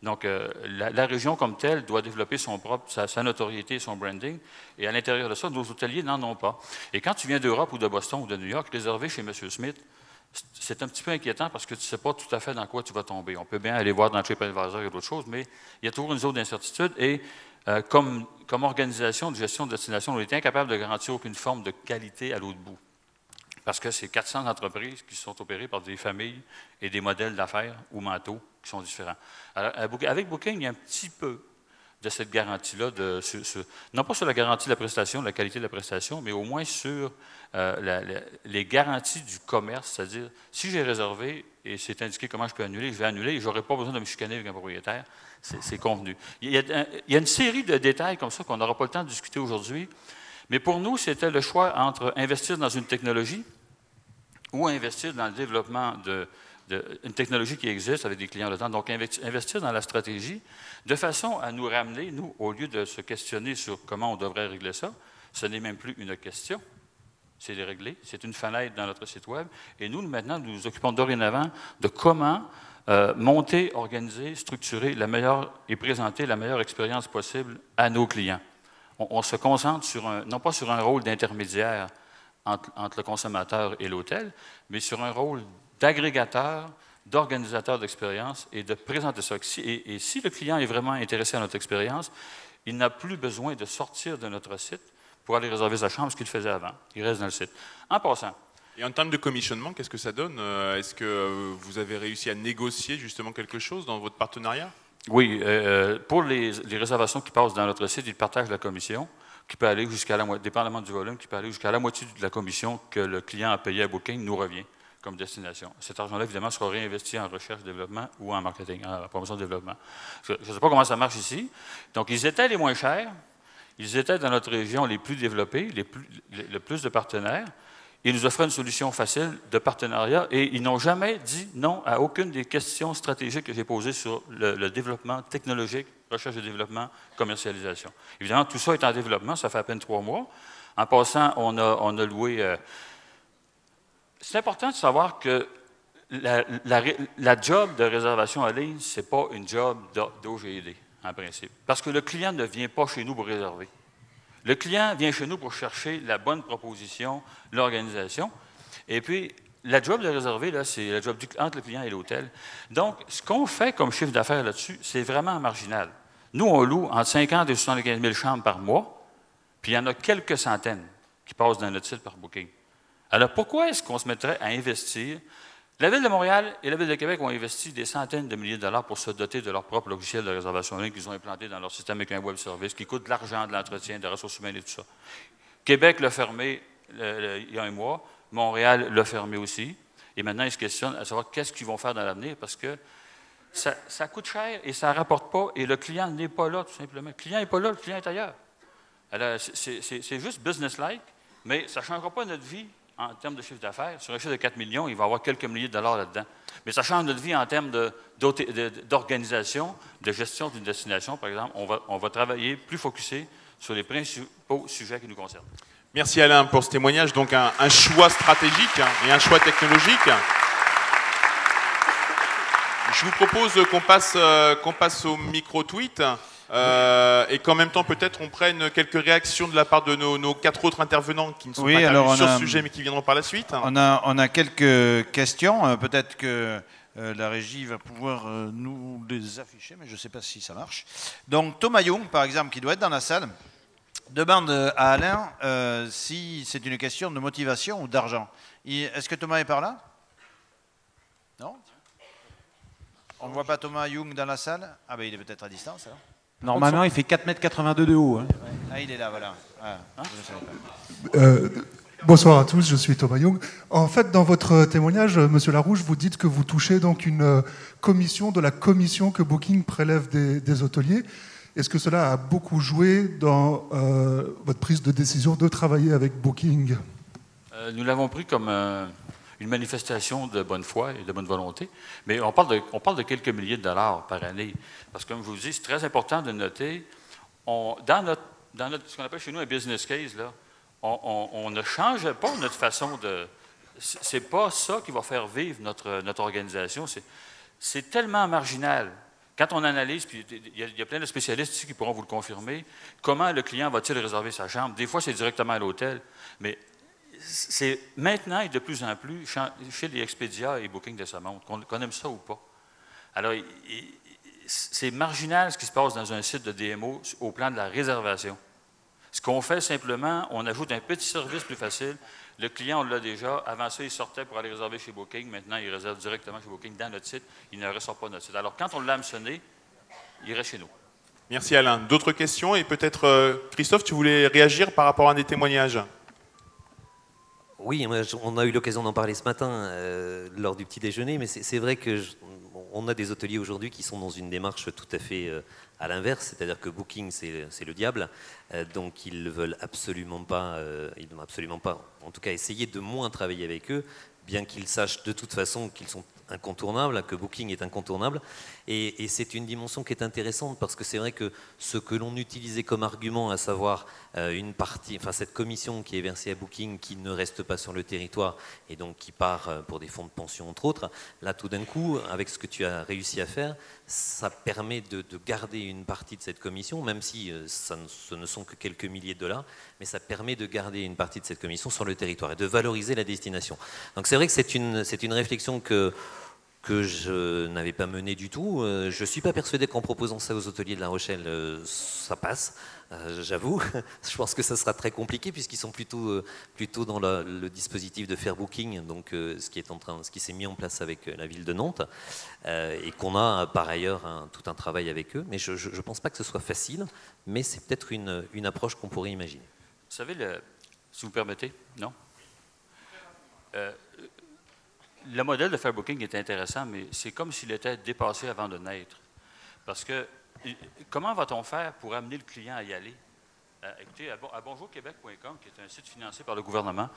Donc, la région comme telle doit développer sa notoriété et son branding. Et à l'intérieur de ça, nos hôteliers n'en ont pas. Et quand tu viens d'Europe ou de Boston ou de New York, réserver chez M. Smith, c'est un petit peu inquiétant parce que tu ne sais pas tout à fait dans quoi tu vas tomber. On peut bien aller voir dans TripAdvisor et d'autres choses, mais il y a toujours une zone d'incertitude. Et comme organisation de gestion de destination, on est incapable de garantir aucune forme de qualité à l'autre bout. Parce que c'est 400 entreprises qui sont opérées par des familles et des modèles d'affaires ou mentaux qui sont différents. Alors, avec Booking, il y a un petit peu de cette garantie-là, non pas sur la garantie de la prestation, de la qualité de la prestation, mais au moins sur les garanties du commerce, c'est-à-dire, si j'ai réservé et c'est indiqué comment je peux annuler, je vais annuler et je n'aurai pas besoin de me chicaner avec un propriétaire, c'est convenu. Il y a une série de détails comme ça qu'on n'aura pas le temps de discuter aujourd'hui, mais pour nous, c'était le choix entre investir dans une technologie ou investir dans le développement d'une technologie qui existe avec des clients de temps. Donc, investir dans la stratégie de façon à nous ramener, nous, au lieu de se questionner sur comment on devrait régler ça, ce n'est même plus une question, c'est de régler. C'est une fenêtre dans notre site Web. Et nous, maintenant, nous nous occupons dorénavant de comment monter, organiser, structurer et présenter la meilleure expérience possible à nos clients. On se concentre non pas sur un rôle d'intermédiaire entre le consommateur et l'hôtel, mais sur un rôle d'agrégateur, d'organisateur d'expérience et de présenter ça. Et si le client est vraiment intéressé à notre expérience, il n'a plus besoin de sortir de notre site pour aller réserver sa chambre, ce qu'il faisait avant. Il reste dans le site. En passant. Et en termes de commissionnement, qu'est-ce que ça donne? Est-ce que vous avez réussi à négocier justement quelque chose dans votre partenariat? Oui, pour les réservations qui passent dans notre site, ils partagent la commission, qui peut aller jusqu'à la moitié, dépendamment du volume, qui peut aller jusqu'à la moitié de la commission que le client a payé à Booking nous revient comme destination. Cet argent-là, évidemment, sera réinvesti en recherche-développement ou en marketing, en promotion-développement. Je ne sais pas comment ça marche ici. Donc, ils étaient les moins chers, ils étaient dans notre région les plus développés, le plus de partenaires. Ils nous offraient une solution facile de partenariat et ils n'ont jamais dit non à aucune des questions stratégiques que j'ai posées sur le développement technologique, recherche et développement, commercialisation. Évidemment, tout ça est en développement, ça fait à peine 3 mois. En passant, on a loué... c'est important de savoir que la job de réservation en ligne, ce n'est pas une job d'OGD, en principe. Parce que le client ne vient pas chez nous pour réserver. Le client vient chez nous pour chercher la bonne proposition, l'organisation. Et puis, la job de réserver, là, c'est la job entre le client et l'hôtel. Donc, ce qu'on fait comme chiffre d'affaires là-dessus, c'est vraiment marginal. Nous, on loue entre 50 et 75 000 chambres par mois. Puis il y en a quelques centaines qui passent dans notre site par Booking. Alors pourquoi est-ce qu'on se mettrait à investir? La Ville de Montréal et la Ville de Québec ont investi des centaines de milliers de dollars pour se doter de leur propre logiciel de réservation en ligne qu'ils ont implanté dans leur système avec un web service qui coûte de l'argent, de l'entretien, des ressources humaines et tout ça. Québec l'a fermé il y a un mois. Montréal l'a fermé aussi. Et maintenant, ils se questionnent à savoir qu'est-ce qu'ils vont faire dans l'avenir parce que ça coûte cher et ça ne rapporte pas et le client n'est pas là, tout simplement. Le client n'est pas là, le client est ailleurs. Alors, c'est juste business-like, mais ça ne changera pas notre vie en termes de chiffre d'affaires. Sur un chiffre de 4 millions, il va y avoir quelques milliers de dollars là-dedans. Mais ça change notre vie en termes d'organisation, de gestion d'une destination, par exemple. On va travailler plus focusé sur les principaux sujets qui nous concernent. Merci Alain pour ce témoignage. Donc un choix stratégique et un choix technologique. Je vous propose qu'on passe au micro-tweet et qu'en même temps peut-être on prenne quelques réactions de la part de nos 4 autres intervenants qui ne sont pas intervenus sur ce sujet mais qui viendront par la suite. On a quelques questions. Peut-être que la régie va pouvoir nous les afficher, mais je ne sais pas si ça marche. Donc Thomas Young, par exemple, qui doit être dans la salle, demande à Alain si c'est une question de motivation ou d'argent. Est-ce que Thomas est par là? Non? On ne voit pas Thomas Young dans la salle? Ah ben il est peut-être à distance alors. Normalement, il fait 4,82 m de haut. Hein. Ah, il est là, voilà. Ah, bonsoir à tous, je suis Thomas Young. En fait, dans votre témoignage, Monsieur Larouche, vous dites que vous touchez donc une commission de la commission que Booking prélève des hôteliers. Est-ce que cela a beaucoup joué dans votre prise de décision de travailler avec Booking? Nous l'avons pris comme une manifestation de bonne foi et de bonne volonté, mais on parle de quelques milliers de dollars par année. Parce que, comme je vous dis, c'est très important de noter, dans notre ce qu'on appelle chez nous un business case, là, on ne change pas notre façon de... C'est pas ça qui va faire vivre notre organisation. C'est tellement marginal. Quand on analyse, puis il y a plein de spécialistes ici qui pourront vous le confirmer, comment le client va-t-il réserver sa chambre? Des fois, c'est directement à l'hôtel, mais c'est maintenant et de plus en plus chez les Expedia et Booking de ce monde, qu'on aime ça ou pas. Alors, c'est marginal ce qui se passe dans un site de DMO au plan de la réservation. Ce qu'on fait simplement, on ajoute un petit service plus facile. Le client, on l'a déjà. Avant ça, il sortait pour aller réserver chez Booking. Maintenant, il réserve directement chez Booking dans notre site. Il ne ressort pas de notre site. Alors, quand on l'a hameçonné, il reste chez nous. Merci Alain. D'autres questions? Et peut-être, Christophe, tu voulais réagir par rapport à un des témoignages? Oui, on a eu l'occasion d'en parler ce matin lors du petit déjeuner, mais c'est vrai qu'on a des hôteliers aujourd'hui qui sont dans une démarche tout à fait à l'inverse, c'est-à-dire que Booking, c'est le diable, donc ils ne veulent absolument pas, en tout cas essayer de moins travailler avec eux, bien qu'ils sachent de toute façon qu'ils sont incontournables, que Booking est incontournable. Et c'est une dimension qui est intéressante parce que c'est vrai que ce que l'on utilisait comme argument, à savoir une partie, enfin cette commission qui est versée à Booking qui ne reste pas sur le territoire et donc qui part pour des fonds de pension entre autres, là tout d'un coup, avec ce que tu as réussi à faire, ça permet de garder une partie de cette commission, même si ce ne sont que quelques milliers de dollars, mais ça permet de garder une partie de cette commission sur le territoire et de valoriser la destination. Donc c'est vrai que c'est une réflexion que je n'avais pas menée du tout. Je ne suis pas persuadé qu'en proposant ça aux hôteliers de La Rochelle, ça passe, j'avoue. Je pense que ça sera très compliqué puisqu'ils sont plutôt dans le dispositif de Fair Booking, donc ce qui s'est mis en place avec la ville de Nantes, et qu'on a par ailleurs tout un travail avec eux. Mais je ne pense pas que ce soit facile, mais c'est peut-être une approche qu'on pourrait imaginer. Vous savez, si vous permettez, non? Le modèle de Fair Booking est intéressant, mais c'est comme s'il était dépassé avant de naître. Parce que, comment va-t-on faire pour amener le client à y aller? Écoutez, à bonjourquebec.com, qui est un site financé par le gouvernement,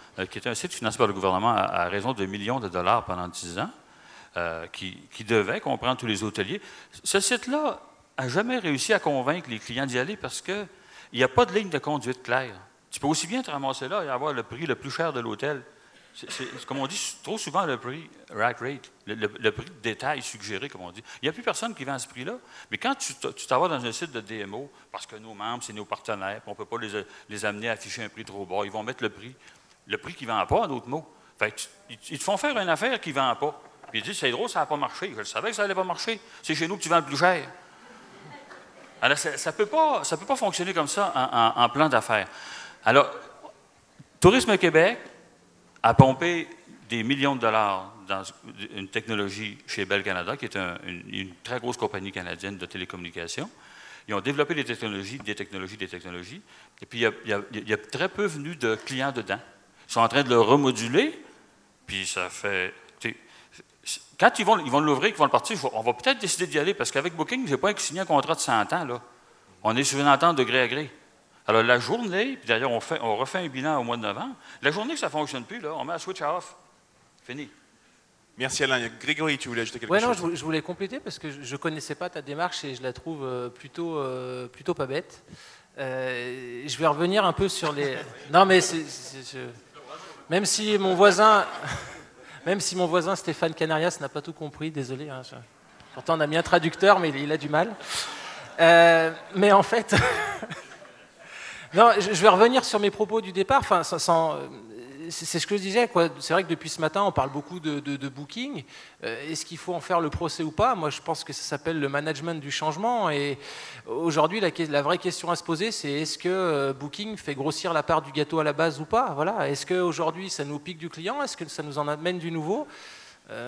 à raison de millions de dollars pendant 10 ans, qui devait comprendre tous les hôteliers, ce site-là n'a jamais réussi à convaincre les clients d'y aller parce qu'il n'y a pas de ligne de conduite claire. Tu peux aussi bien te ramasser là et avoir le prix le plus cher de l'hôtel. C'est comme on dit trop souvent le prix rack rate, le prix de détail suggéré, comme on dit. Il n'y a plus personne qui vend à ce prix-là. Mais quand tu t'en vas dans un site de DMO, parce que nos membres, c'est nos partenaires, on ne peut pas les amener à afficher un prix trop bas, ils vont mettre le prix qui ne vend pas, en d'autres mots. Fait que ils te font faire une affaire qui ne vend pas. Puis ils disent, c'est drôle, ça n'a pas marché. Je savais que ça n'allait pas marcher. C'est chez nous que tu vends le plus cher. Alors, ça peut pas fonctionner comme ça en plan d'affaires. Alors, Tourisme Québec a pompé des millions de dollars dans une technologie chez Bell Canada, qui est une très grosse compagnie canadienne de télécommunications. Ils ont développé des technologies, et puis il y a très peu venu de clients dedans. Ils sont en train de le remoduler, puis ça fait... Quand ils vont l'ouvrir, qu'ils vont le partir, on va peut-être décider d'y aller, parce qu'avec Booking, je n'ai pas signé un contrat de 100 ans. Là. On est sur une entente de gré à gré. Alors, la journée, puis d'ailleurs, on refait un bilan au mois de novembre, la journée que ça ne fonctionne plus, là, on met la switch off. Fini. Merci Alain. Grégory, tu voulais ajouter quelque chose? Non, je voulais compléter parce que je ne connaissais pas ta démarche et je la trouve plutôt pas bête. Je vais revenir un peu sur les... Non, mais même si mon voisin Stéphane Canarias n'a pas tout compris, désolé. Hein, pourtant, on a mis un traducteur, mais il a du mal. Mais en fait... Non, je vais revenir sur mes propos du départ. Enfin, c'est ce que je disais. C'est vrai que depuis ce matin, on parle beaucoup de Booking. Est-ce qu'il faut en faire le procès ou pas? Moi, je pense que ça s'appelle le management du changement. Et aujourd'hui, la vraie question à se poser, c'est est-ce que Booking fait grossir la part du gâteau à la base ou pas? Voilà. Est-ce qu'aujourd'hui, ça nous pique du client? Est-ce que ça nous en amène du nouveau?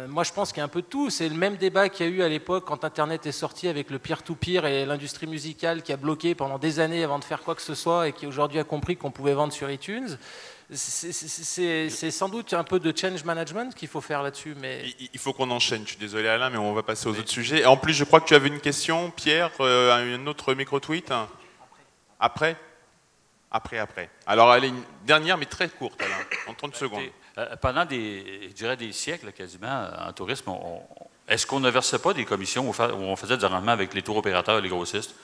Moi, je pense qu'il y a un peu de tout. C'est le même débat qu'il y a eu à l'époque quand Internet est sorti avec le peer-to-peer et l'industrie musicale qui a bloqué pendant des années avant de faire quoi que ce soit et qui aujourd'hui a compris qu'on pouvait vendre sur iTunes. C'est sans doute un peu de change management qu'il faut faire là-dessus. Mais... Il faut qu'on enchaîne. Je suis désolé Alain, mais on va passer aux autres sujets. Et en plus, je crois que tu avais une question, Pierre, un autre micro-tweet. Après. Alors, elle est une dernière, mais très courte, Alain, en 30 secondes. Pendant je dirais des siècles, quasiment, en tourisme, est-ce qu'on ne versait pas des commissions où on faisait du rendement avec les tours opérateurs et les grossistes?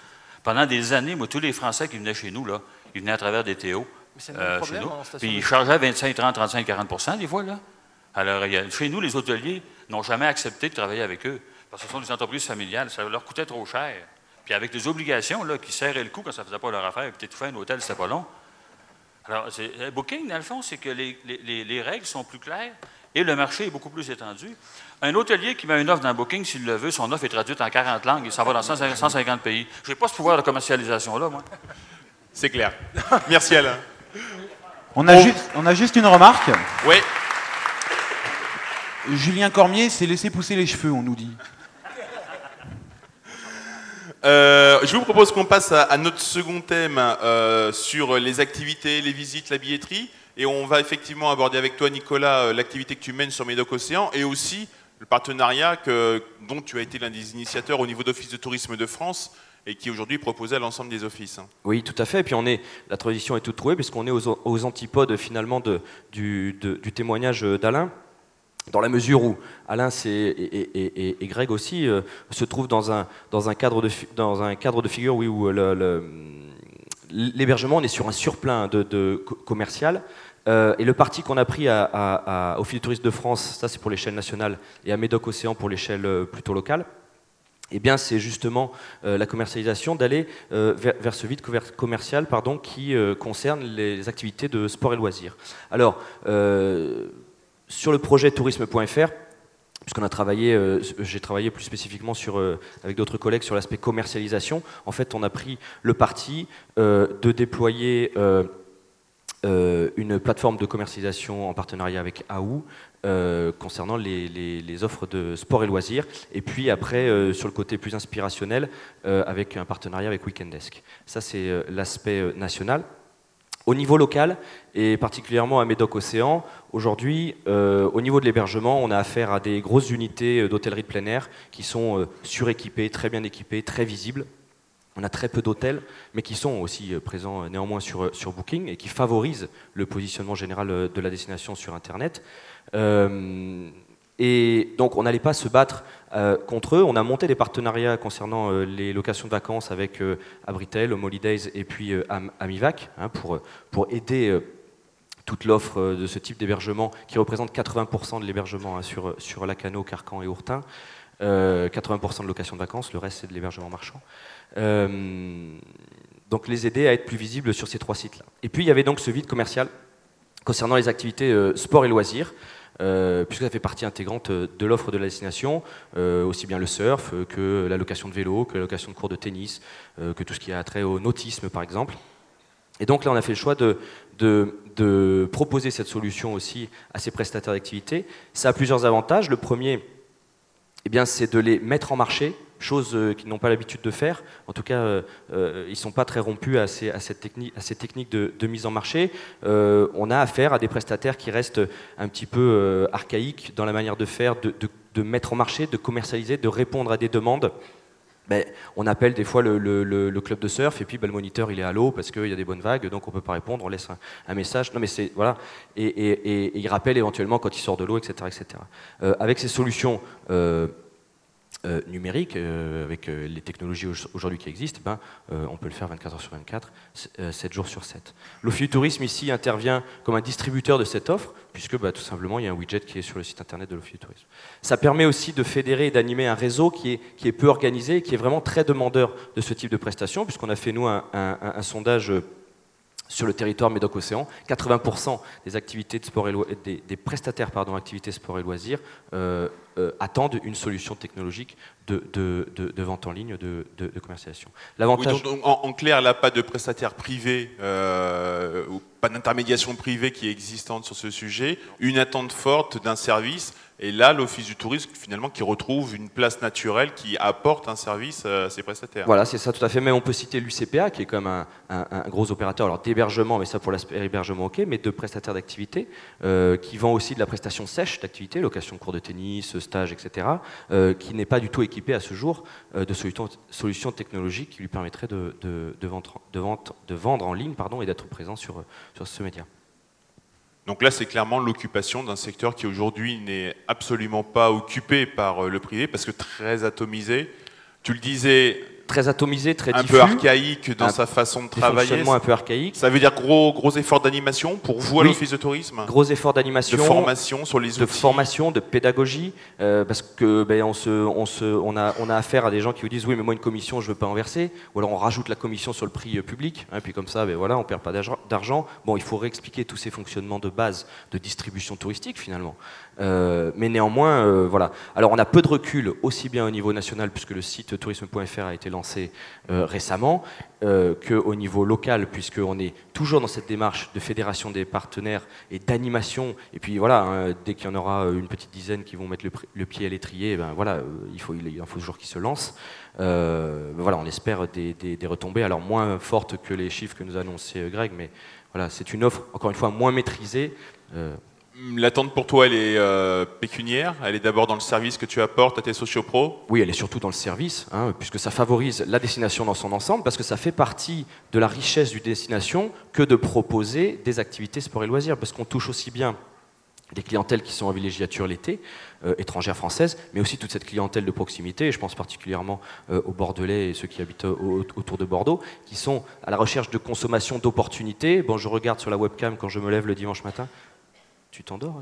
Pendant des années, moi, tous les Français qui venaient chez nous, là, ils venaient à travers des TO. Chez nous. Puis ils chargeaient 25, 30, 35, 40 des fois. Là. Alors, chez nous, les hôteliers n'ont jamais accepté de travailler avec eux. Parce que ce sont des entreprises familiales. Ça leur coûtait trop cher. Puis avec des obligations là, qui serraient le coup quand ça ne faisait pas leur affaire, puis t'étouffais un hôtel, c'était pas long. Alors, Booking, dans le fond, c'est que les règles sont plus claires et le marché est beaucoup plus étendu. Un hôtelier qui met une offre dans Booking, s'il le veut, son offre est traduite en 40 langues, il s'en va dans 150 pays. Je n'ai pas ce pouvoir de commercialisation-là, moi. C'est clair. Merci, Alain. On a juste une remarque. Oui. Julien Cormier s'est laissé pousser les cheveux, on nous dit. Je vous propose qu'on passe à notre second thème sur les activités, les visites, la billetterie. Et on va effectivement aborder avec toi, Nicolas, l'activité que tu mènes sur Médoc Océan et aussi le partenariat dont tu as été l'un des initiateurs au niveau d'Office de tourisme de France et qui aujourd'hui est proposé à l'ensemble des offices. Oui, tout à fait. Et puis la tradition est toute trouvée puisqu'on est aux antipodes finalement du témoignage d'Alain. Dans la mesure où Alain et Greg aussi se trouvent dans un cadre de figure où l'hébergement, on est sur un surplein commercial. Et le parti qu'on a pris au Office de tourisme de France, ça c'est pour l'échelle nationale, et à Médoc Océan pour l'échelle plutôt locale, eh bien c'est justement la commercialisation, d'aller vers ce vide commercial qui concerne les activités de sport et loisirs. Alors, sur le projet tourisme.fr, puisqu'on a travaillé, j'ai travaillé plus spécifiquement avec d'autres collègues sur l'aspect commercialisation, en fait on a pris le parti de déployer une plateforme de commercialisation en partenariat avec AOU concernant les offres de sport et loisirs, et puis après sur le côté plus inspirationnel avec un partenariat avec Weekendesk. Ça c'est l'aspect national. Au niveau local, et particulièrement à Médoc Océan, aujourd'hui, au niveau de l'hébergement, on a affaire à des grosses unités d'hôtellerie de plein air qui sont suréquipées, très bien équipées, très visibles. On a très peu d'hôtels, mais qui sont aussi présents néanmoins sur Booking et qui favorisent le positionnement général de la destination sur Internet. Et donc on n'allait pas se battre contre eux. On a monté des partenariats concernant les locations de vacances avec Abritel, Home Holidays et puis Amivac pour aider toute l'offre de ce type d'hébergement qui représente 80% de l'hébergement sur Lacanau, Carcan et Ourtin. 80% de location de vacances, le reste c'est de l'hébergement marchand. Donc les aider à être plus visibles sur ces trois sites-là. Et puis il y avait donc ce vide commercial concernant les activités sport et loisirs. puisque ça fait partie intégrante de l'offre de la destination, aussi bien le surf que la location de vélo, que la location de cours de tennis, que tout ce qui a trait au nautisme par exemple. Et donc là, on a fait le choix de proposer cette solution aussi à ces prestataires d'activité. Ça a plusieurs avantages. Le premier, eh bien, c'est de les mettre en marché, chose qu'ils n'ont pas l'habitude de faire. En tout cas, ils ne sont pas très rompus à ces techniques de mise en marché. On a affaire à des prestataires qui restent un petit peu archaïques dans la manière de faire, de mettre en marché, de commercialiser, de répondre à des demandes. Ben, on appelle des fois le club de surf et puis ben, le moniteur il est à l'eau parce qu'il y a des bonnes vagues, donc on ne peut pas répondre, on laisse un message. Non mais c'est voilà, et il rappelle éventuellement quand il sort de l'eau, etc., etc. Avec ces solutions numériques, avec les technologies aujourd'hui qui existent, ben, on peut le faire 24 heures sur 24, 7 jours sur 7. L'Office-du-Tourisme ici intervient comme un distributeur de cette offre, puisque ben, tout simplement il y a un widget qui est sur le site internet de l'Office-du-Tourisme. Ça permet aussi de fédérer et d'animer un réseau qui est peu organisé et qui est vraiment très demandeur de ce type de prestations, puisqu'on a fait nous un sondage sur le territoire Médoc-Océan. 80% des activités de sport et des prestataires activités sport et loisirs attendent une solution technologique de vente en ligne, de commercialisation. L'avantage... Oui, donc, en clair, là, pas de prestataire privé ou pas d'intermédiation privée qui est existante sur ce sujet, une attente forte d'un service, et là, l'Office du tourisme, finalement, qui retrouve une place naturelle qui apporte un service à ses prestataires. Voilà, c'est ça, tout à fait. Mais on peut citer l'UCPA, qui est comme un gros opérateur, alors d'hébergement, mais ça pour l'aspect hébergement, ok, mais de prestataires d'activité, qui vend aussi de la prestation sèche d'activité, location de cours de tennis, stage, etc., qui n'est pas du tout équipé à ce jour de solutions technologiques qui lui permettraient de vendre en ligne et d'être présent sur ce média. Donc là, c'est clairement l'occupation d'un secteur qui aujourd'hui n'est absolument pas occupé par le privé, parce que très atomisé. Tu le disais... Très atomisé, très diffus. Un peu archaïque dans sa façon de travailler. Fonctionnement un peu archaïque. Ça veut dire gros effort d'animation pour vous à l'Office de tourisme. Gros effort d'animation. De formation sur les outils. De formation, de pédagogie, parce que ben, on a affaire à des gens qui vous disent oui mais moi une commission je veux pas en verser, ou alors on rajoute la commission sur le prix public, hein, puis comme ça ben, voilà, on perd pas d'argent. Bon, il faut réexpliquer tous ces fonctionnements de base de distribution touristique finalement. Mais néanmoins, voilà. Alors on a peu de recul, aussi bien au niveau national, puisque le site tourisme.fr a été lancé récemment, qu'au niveau local, puisqu'on est toujours dans cette démarche de fédération des partenaires et d'animation. Et puis voilà, hein, dès qu'il y en aura une petite dizaine qui vont mettre le pied à l'étrier, ben voilà, il en faut toujours qu'ils se lancent. Voilà, on espère des retombées, alors moins fortes que les chiffres que nous a annoncé Greg, mais voilà, c'est une offre, encore une fois, moins maîtrisée. L'attente pour toi, elle est pécuniaire? Elle est d'abord dans le service que tu apportes à tes sociopros? Oui, elle est surtout dans le service, hein, puisque ça favorise la destination dans son ensemble, parce que ça fait partie de la richesse d'une destination que de proposer des activités sport et loisirs, parce qu'on touche aussi bien des clientèles qui sont en villégiature l'été, étrangères françaises, mais aussi toute cette clientèle de proximité, et je pense particulièrement aux Bordelais et ceux qui habitent autour de Bordeaux, qui sont à la recherche de consommation d'opportunités. Bon, je regarde sur la webcam quand je me lève le dimanche matin. Tu t'endors?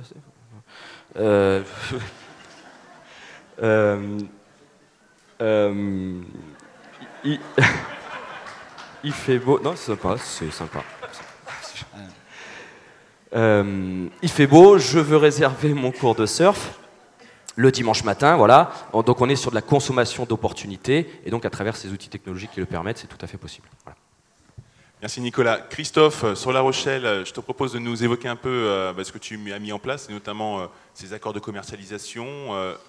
Il fait beau. Non, c'est sympa, c'est sympa. Il fait beau, je veux réserver mon cours de surf le dimanche matin, voilà. Donc on est sur de la consommation d'opportunités, et donc à travers ces outils technologiques qui le permettent, c'est tout à fait possible. Voilà. Merci Nicolas. Christophe, sur La Rochelle, je te propose de nous évoquer un peu ce que tu as mis en place, et notamment ces accords de commercialisation,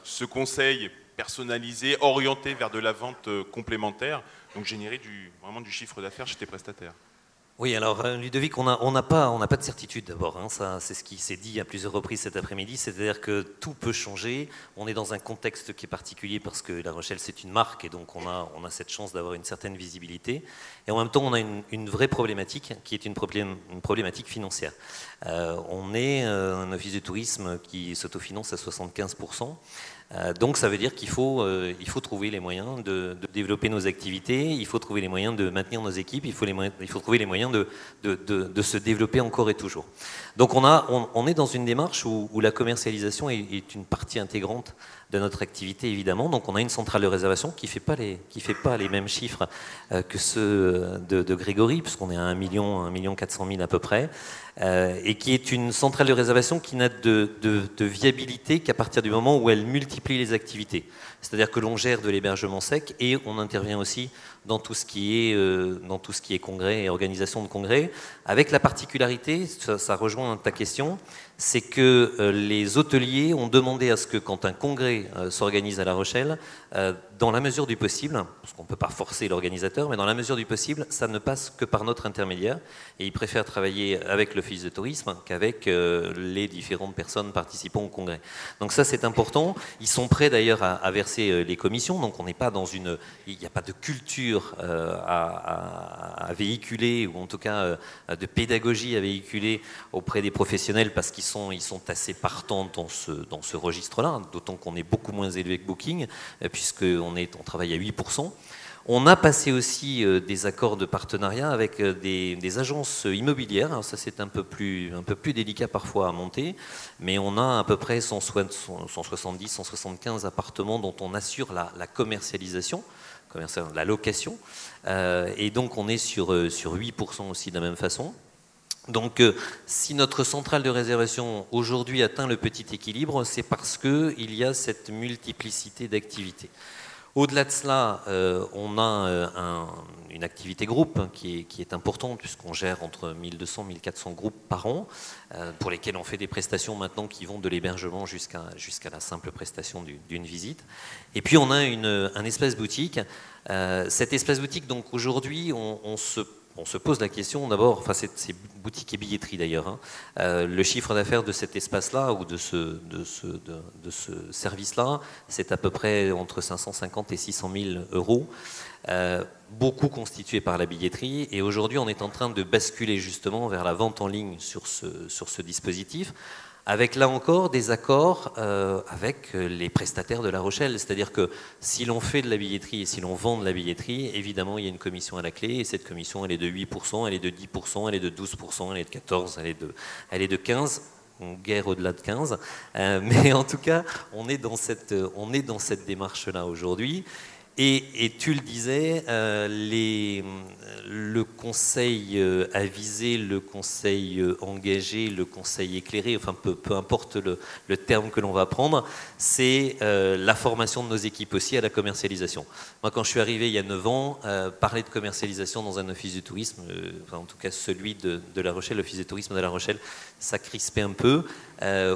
ce conseil personnalisé, orienté vers de la vente complémentaire, donc générer vraiment du chiffre d'affaires chez tes prestataires. Oui, alors Ludovic, on n'a pas de certitude d'abord, hein, ça c'est ce qui s'est dit à plusieurs reprises cet après-midi, c'est-à-dire que tout peut changer, on est dans un contexte qui est particulier parce que La Rochelle c'est une marque et donc on a cette chance d'avoir une certaine visibilité, et en même temps on a une vraie problématique qui est une problématique financière. On est un office de tourisme qui s'autofinance à 75%. Donc ça veut dire qu'il faut trouver les moyens de développer nos activités, il faut trouver les moyens de maintenir nos équipes, il faut trouver les moyens de se développer encore et toujours. Donc on est dans une démarche où la commercialisation est une partie intégrante notre activité, évidemment. Donc on a une centrale de réservation qui fait pas les mêmes chiffres que ceux de Grégory, puisqu'on est à 1 400 000 à peu près, et qui est une centrale de réservation qui n'a de viabilité qu'à partir du moment où elle multiplie les activités. C'est-à-dire que l'on gère de l'hébergement sec et on intervient aussi dans tout ce qui est congrès et organisation de congrès, avec la particularité, ça rejoint ta question, c'est que les hôteliers ont demandé à ce que quand un congrès s'organise à La Rochelle, dans la mesure du possible, parce qu'on ne peut pas forcer l'organisateur, mais dans la mesure du possible, ça ne passe que par notre intermédiaire, et ils préfèrent travailler avec l'Office de tourisme qu'avec les différentes personnes participant au congrès. Donc ça c'est important, ils sont prêts d'ailleurs à verser les commissions, donc on n'est pas dans il n'y a pas de culture à véhiculer, ou en tout cas de pédagogie à véhiculer auprès des professionnels, parce qu'ils sont assez partants dans ce registre-là, d'autant qu'on est beaucoup moins élevé que Booking, puisqu'on travaille à 8%. On a passé aussi des accords de partenariat avec des agences immobilières. Alors ça c'est un peu plus délicat parfois à monter, mais on a à peu près 170, 175 appartements dont on assure la commercialisation, la location, et donc on est sur 8% aussi de la même façon. Donc si notre centrale de réservation aujourd'hui atteint le petit équilibre, c'est parce qu'il y a cette multiplicité d'activités. Au-delà de cela, on a une activité groupe qui est importante, puisqu'on gère entre 1200 et 1400 groupes par an, pour lesquels on fait des prestations maintenant qui vont de l'hébergement jusqu'à la simple prestation d'une visite. Et puis on a un espace boutique. Cet espace boutique, donc aujourd'hui, on se pose la question d'abord, enfin c'est boutique et billetterie d'ailleurs, hein. Le chiffre d'affaires de cet espace-là ou de ce service-là, c'est à peu près entre 550 et 600 000 euros, beaucoup constitué par la billetterie. Et aujourd'hui, on est en train de basculer justement vers la vente en ligne sur ce dispositif, avec là encore des accords avec les prestataires de La Rochelle. C'est-à-dire que si l'on fait de la billetterie et si l'on vend de la billetterie, évidemment il y a une commission à la clé, et cette commission elle est de 8%, elle est de 10%, elle est de 12%, elle est de 14%, elle est de 15%, guère au-delà de 15%, mais en tout cas on est dans cette démarche-là aujourd'hui. Et tu le disais, le conseil avisé, le conseil engagé, le conseil éclairé, enfin peu importe le terme que l'on va prendre, c'est la formation de nos équipes aussi à la commercialisation. Moi, quand je suis arrivé il y a 9 ans, parler de commercialisation dans un office du tourisme, enfin, en tout cas celui de La Rochelle, l'office du tourisme de La Rochelle, ça crispait un peu.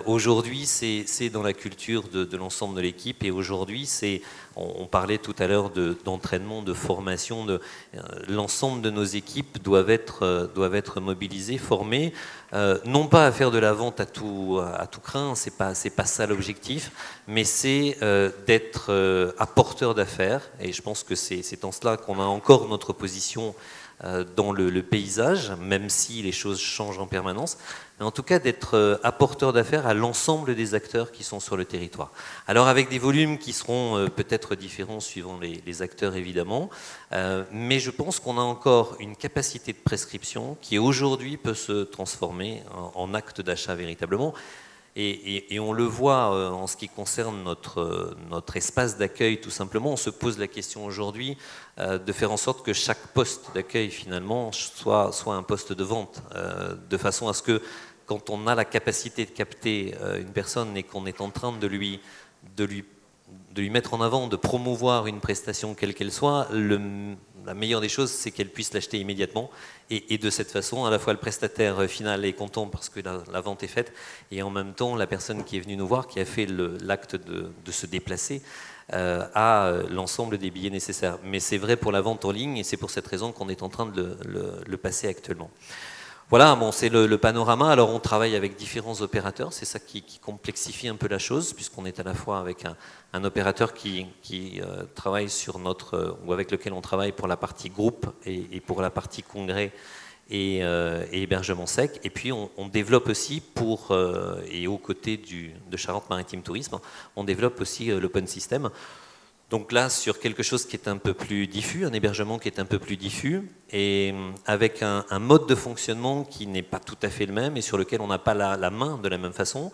Aujourd'hui, c'est dans la culture de l'ensemble de l'équipe, et aujourd'hui, on parlait tout à l'heure d'entraînement, de formation, l'ensemble de nos équipes doivent être mobilisées, formées, non pas à faire de la vente à tout crin, c'est pas ça l'objectif, mais c'est d'être apporteur d'affaires, et je pense que c'est en cela qu'on a encore notre position dans le paysage, même si les choses changent en permanence, mais en tout cas d'être apporteur d'affaires à l'ensemble des acteurs qui sont sur le territoire. Alors avec des volumes qui seront peut-être différents suivant les acteurs évidemment, mais je pense qu'on a encore une capacité de prescription qui aujourd'hui peut se transformer en acte d'achat véritablement. Et on le voit en ce qui concerne notre espace d'accueil, tout simplement. On se pose la question aujourd'hui de faire en sorte que chaque poste d'accueil, finalement, soit un poste de vente, de façon à ce que, quand on a la capacité de capter une personne et qu'on est en train de lui mettre en avant, de promouvoir une prestation quelle qu'elle soit, la meilleure des choses, c'est qu'elle puisse l'acheter immédiatement. Et de cette façon, à la fois le prestataire final est content parce que la vente est faite, et en même temps, la personne qui est venue nous voir, qui a fait l'acte de se déplacer, a l'ensemble des billets nécessaires. Mais c'est vrai pour la vente en ligne, et c'est pour cette raison qu'on est en train de le passer actuellement. Voilà, bon, c'est le panorama. Alors on travaille avec différents opérateurs, c'est ça qui complexifie un peu la chose, puisqu'on est à la fois avec un opérateur qui travaille sur ou avec lequel on travaille pour la partie groupe et pour la partie congrès et hébergement sec. Et puis on développe aussi et aux côtés de Charente Maritime Tourisme, on développe aussi l'open system. Donc là, sur quelque chose qui est un peu plus diffus, un hébergement qui est un peu plus diffus, et avec un mode de fonctionnement qui n'est pas tout à fait le même et sur lequel on n'a pas la main de la même façon.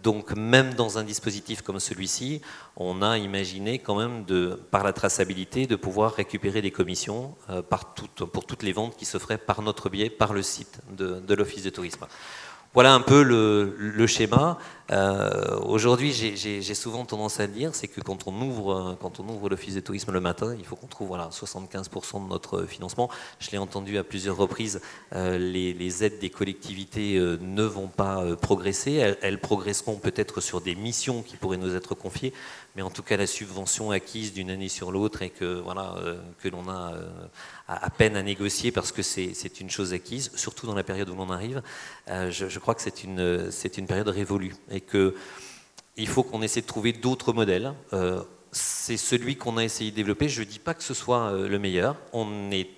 Donc même dans un dispositif comme celui-ci, on a imaginé quand même, par la traçabilité, de pouvoir récupérer des commissions pour toutes les ventes qui se feraient par notre biais, par le site de l'Office de tourisme. Voilà un peu le schéma. Aujourd'hui, j'ai souvent tendance à le dire, c'est que quand on ouvre l'Office de tourisme le matin, il faut qu'on trouve 75% de notre financement. Je l'ai entendu à plusieurs reprises, les aides des collectivités ne vont pas progresser. Elles progresseront peut-être sur des missions qui pourraient nous être confiées, mais en tout cas la subvention acquise d'une année sur l'autre et que l'on a à peine à négocier parce que c'est une chose acquise, surtout dans la période où l'on arrive. Je crois que c'est une période révolue et qu'il faut qu'on essaie de trouver d'autres modèles. C'est celui qu'on a essayé de développer. Je ne dis pas que ce soit le meilleur. On est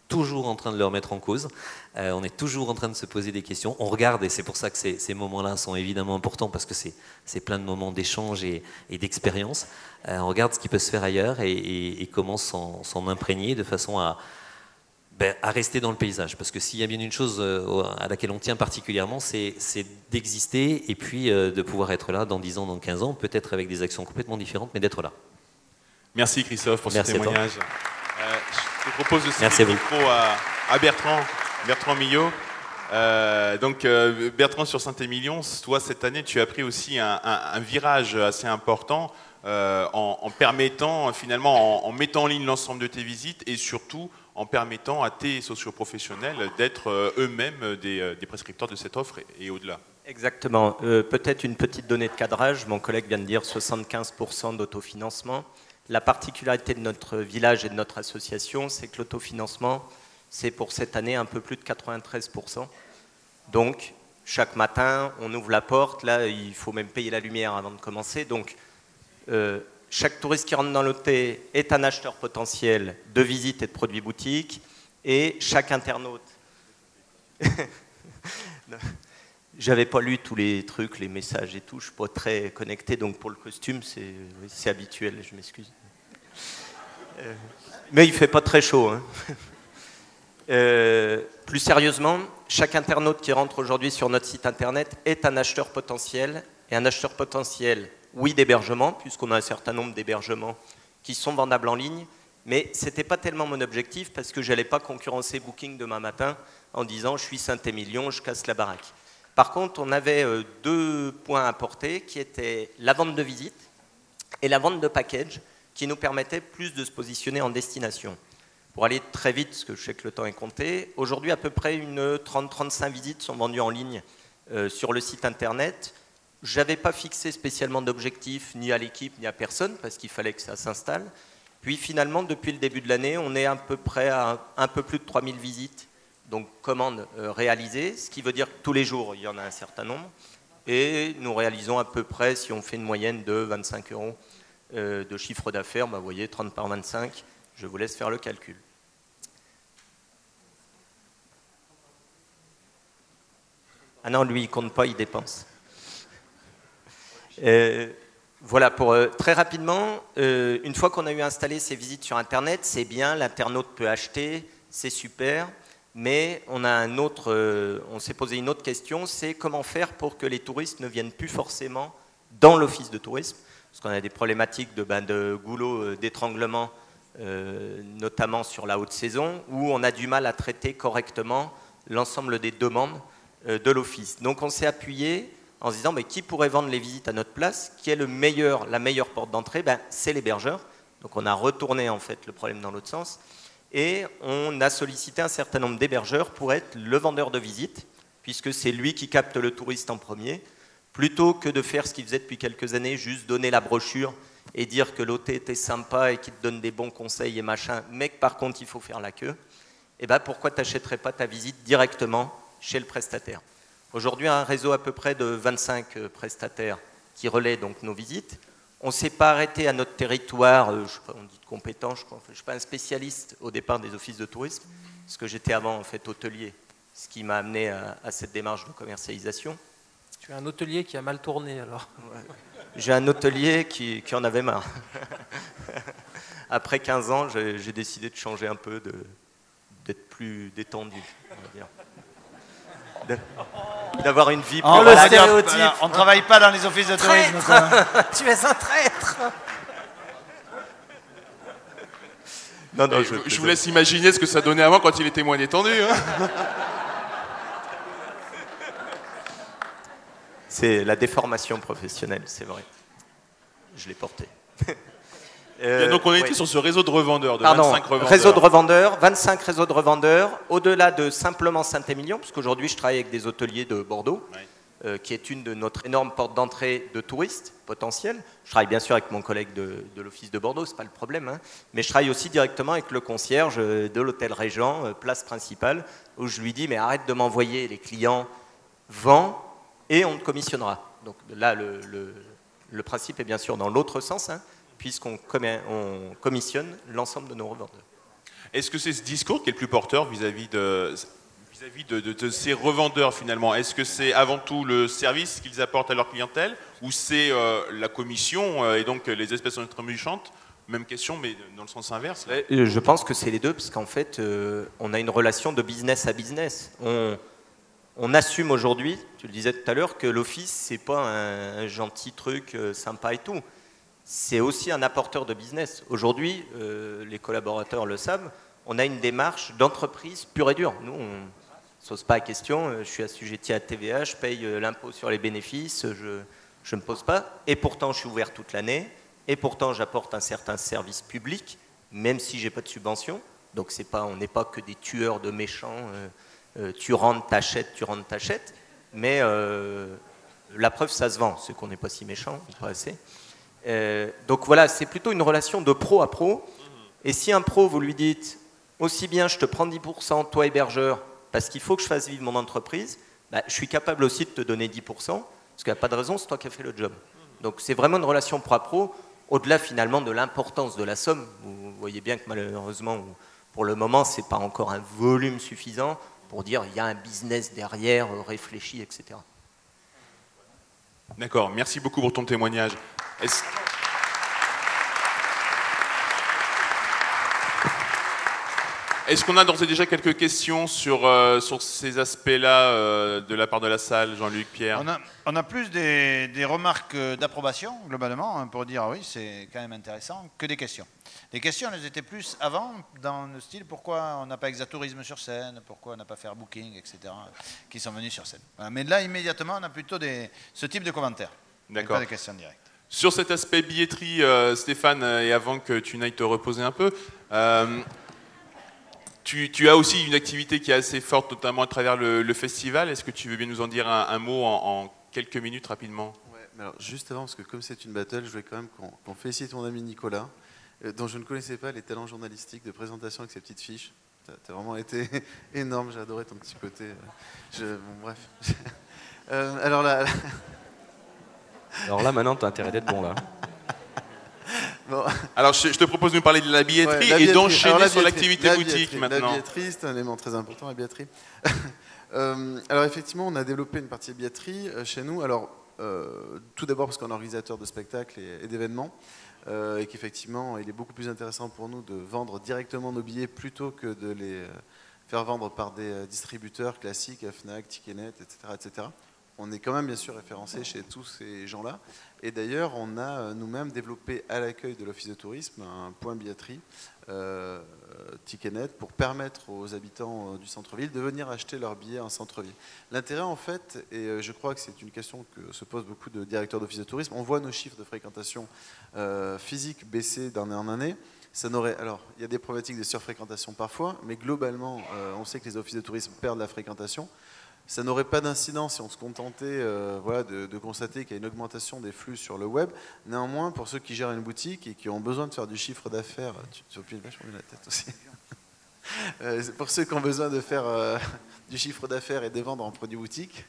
toujours en train de le remettre en cause. On est toujours en train de se poser des questions. On regarde, et c'est pour ça que ces moments-là sont évidemment importants, parce que c'est plein de moments d'échange et d'expérience. On regarde ce qui peut se faire ailleurs et comment s'en imprégner de façon à rester dans le paysage. Parce que s'il y a bien une chose à laquelle on tient particulièrement, c'est d'exister et puis de pouvoir être là dans 10 ans, dans 15 ans, peut-être avec des actions complètement différentes, mais d'être là. Merci Christophe pour ce témoignage. Je te propose de céder le micro à Bertrand Millot. Bertrand, sur Saint-Émilion, toi cette année tu as pris aussi un virage assez important en permettant finalement, en mettant en ligne l'ensemble de tes visites et surtout en permettant à tes socioprofessionnels d'être eux-mêmes des prescripteurs de cette offre et au-delà. Exactement. Peut-être une petite donnée de cadrage. Mon collègue vient de dire 75% d'autofinancement. La particularité de notre village et de notre association, c'est que l'autofinancement, c'est pour cette année un peu plus de 93%. Donc, chaque matin, on ouvre la porte. Là, il faut même payer la lumière avant de commencer. Donc, chaque touriste qui rentre dans l'hôtel est un acheteur potentiel de visites et de produits boutiques. Et chaque internaute... J'avais pas lu tous les trucs, les messages et tout. Je suis pas très connecté, donc pour le costume, c'est habituel. Je m'excuse. Mais il fait pas très chaud. Hein. Plus sérieusement, chaque internaute qui rentre aujourd'hui sur notre site internet est un acheteur potentiel. Et un acheteur potentiel, oui, d'hébergement, puisqu'on a un certain nombre d'hébergements qui sont vendables en ligne. Mais ce n'était pas tellement mon objectif parce que je n'allais pas concurrencer Booking demain matin en disant je suis Saint-Émilion, je casse la baraque. Par contre, on avait 2 points à apporter qui étaient la vente de visites et la vente de package qui nous permettaient plus de se positionner en destination. Pour aller très vite, parce que je sais que le temps est compté, aujourd'hui à peu près une 30-35 visites sont vendues en ligne sur le site internet. Je n'avais pas fixé spécialement d'objectif ni à l'équipe ni à personne parce qu'il fallait que ça s'installe. Puis finalement, depuis le début de l'année, on est à peu près à un peu plus de 3000 visites. Donc commandes réalisées, ce qui veut dire que tous les jours, il y en a un certain nombre. Et nous réalisons à peu près, si on fait une moyenne de 25 € de chiffre d'affaires, vous voyez, 30 par 25, je vous laisse faire le calcul. Ah non, lui, il ne compte pas, il dépense. Voilà, très rapidement, une fois qu'on a eu installé ces visites sur Internet, c'est bien, l'internaute peut acheter, c'est super. Mais on s'est posé une autre question, c'est comment faire pour que les touristes ne viennent plus forcément dans l'office de tourisme, parce qu'on a des problématiques de goulot d'étranglement, notamment sur la haute saison, où on a du mal à traiter correctement l'ensemble des demandes de l'office. Donc on s'est appuyé en se disant mais qui pourrait vendre les visites à notre place, qui est la meilleure porte d'entrée, c'est l'hébergeur. Donc on a retourné en fait le problème dans l'autre sens. Et on a sollicité un certain nombre d'hébergeurs pour être le vendeur de visites, puisque c'est lui qui capte le touriste en premier, plutôt que de faire ce qu'il faisait depuis quelques années, juste donner la brochure et dire que l'hôtel était sympa et qu'il te donne des bons conseils et machin, mais que par contre il faut faire la queue. Et pourquoi tu n'achèterais pas ta visite directement chez le prestataire? Aujourd'hui, un réseau à peu près de 25 prestataires qui relaient donc nos visites. On ne s'est pas arrêté à notre territoire, je sais pas, on dit de compétent, je ne suis pas un spécialiste au départ des offices de tourisme, parce que j'étais avant en fait hôtelier, ce qui m'a amené à cette démarche de commercialisation. Tu es un hôtelier qui a mal tourné alors. Ouais. J'ai un hôtelier qui en avait marre. Après 15 ans, j'ai décidé de changer un peu, d'être plus détendu, on va dire. D'avoir une vie plus... Oh, le stéréotype. On ne travaille pas dans les offices de tourisme. Tu es un traître. Non, je vous laisse imaginer ce que ça donnait avant quand il était moins détendu. Hein. C'est la déformation professionnelle, c'est vrai. Je l'ai porté. Donc on était sur ce réseau de revendeurs, de 25 revendeurs. Réseau de revendeurs, 25 réseaux de revendeurs, au-delà de simplement Saint-Émilion, parce qu'aujourd'hui je travaille avec des hôteliers de Bordeaux, qui est une de notre énorme porte d'entrée de touristes potentiels. Je travaille bien sûr avec mon collègue de l'office de Bordeaux, c'est pas le problème, hein, mais je travaille aussi directement avec le concierge de l'hôtel Régent, place principale, où je lui dis mais arrête de m'envoyer les clients, vends et on te commissionnera. Donc là le principe est bien sûr dans l'autre sens, hein, puisqu'on commissionne l'ensemble de nos revendeurs. Est-ce que c'est ce discours qui est le plus porteur vis-à-vis de ces revendeurs finalement? Est-ce que c'est avant tout le service qu'ils apportent à leur clientèle ou c'est la commission et donc les espèces méchantes? Même question mais dans le sens inverse. Je pense que c'est les deux parce qu'en fait on a une relation de business à business. On assume aujourd'hui, tu le disais tout à l'heure, que l'office c'est pas un gentil truc sympa et tout. C'est aussi un apporteur de business. Aujourd'hui, les collaborateurs le savent, on a une démarche d'entreprise pure et dure. Nous, on ne se pose pas la question, je suis assujetti à TVA, je paye l'impôt sur les bénéfices, je ne me pose pas. Et pourtant, je suis ouvert toute l'année. Et pourtant, j'apporte un certain service public, même si je n'ai pas de subvention. Donc, on n'est pas que des tueurs de méchants. Tu rentres, t'achètes. Mais la preuve, ça se vend. C'est qu'on n'est pas si méchant, pas assez. Donc voilà, c'est plutôt une relation de pro à pro. Et si un pro, vous lui dites, aussi bien je te prends 10%, toi hébergeur, parce qu'il faut que je fasse vivre mon entreprise, bah, je suis capable aussi de te donner 10%, parce qu'il n'y a pas de raison, c'est toi qui as fait le job. Donc c'est vraiment une relation pro à pro, au-delà finalement de l'importance de la somme. Vous voyez bien que malheureusement, pour le moment, ce n'est pas encore un volume suffisant pour dire il y a un business derrière, réfléchi, etc. D'accord, merci beaucoup pour ton témoignage. Est-ce qu'on a d'ores et déjà quelques questions sur ces aspects-là de la part de la salle, Jean-Luc, Pierre? On a plus des remarques d'approbation, globalement, hein, pour dire oui, c'est quand même intéressant, que des questions. Les questions, elles étaient plus avant, dans le style pourquoi on n'a pas Exatourisme sur scène, pourquoi on n'a pas Faire Booking, etc., qui sont venus sur scène. Voilà. Mais là, immédiatement, on a plutôt ce type de commentaires. D'accord. Pas des questions directes. Sur cet aspect billetterie, Stéphane, et avant que tu n'ailles te reposer un peu, tu as aussi une activité qui est assez forte, notamment à travers le festival. Est-ce que tu veux bien nous en dire un mot en quelques minutes rapidement? Ouais, mais alors, juste avant, parce que comme c'est une battle, je voulais quand même qu'on félicite mon ami Nicolas, dont je ne connaissais pas les talents journalistiques de présentation avec ses petites fiches. T'as vraiment été énorme, j'ai adoré ton petit côté. Bon, bref. Alors là, maintenant, tu as intérêt d'être bon, là. Bon. Alors, je te propose de nous parler de la billetterie, et d'enchaîner sur l'activité boutique maintenant. La billetterie, c'est un élément très important, la billetterie. Alors, effectivement, on a développé une partie de billetterie chez nous. Alors, tout d'abord parce qu'on est organisateur de spectacles et d'événements, et qu'effectivement, il est beaucoup plus intéressant pour nous de vendre directement nos billets plutôt que de les faire vendre par des distributeurs classiques, Fnac, Ticketnet, etc., etc. On est quand même bien sûr référencé chez tous ces gens-là. Et d'ailleurs, on a nous-mêmes développé à l'accueil de l'Office de tourisme un point billetterie, Ticketnet, pour permettre aux habitants du centre-ville de venir acheter leurs billets en centre-ville. L'intérêt, en fait, et je crois que c'est une question que se posent beaucoup de directeurs d'office de tourisme, on voit nos chiffres de fréquentation physique baisser d'année en année. Alors, il y a des problématiques de surfréquentation parfois, mais globalement, on sait que les offices de tourisme perdent la fréquentation. Ça n'aurait pas d'incidence si on se contentait voilà, de constater qu'il y a une augmentation des flux sur le web. Néanmoins, pour ceux qui gèrent une boutique et qui ont besoin de faire du chiffre d'affaires, tu repiles vachement bien la tête aussi. Pour ceux qui ont besoin de faire du chiffre d'affaires et de vendre en produits boutiques.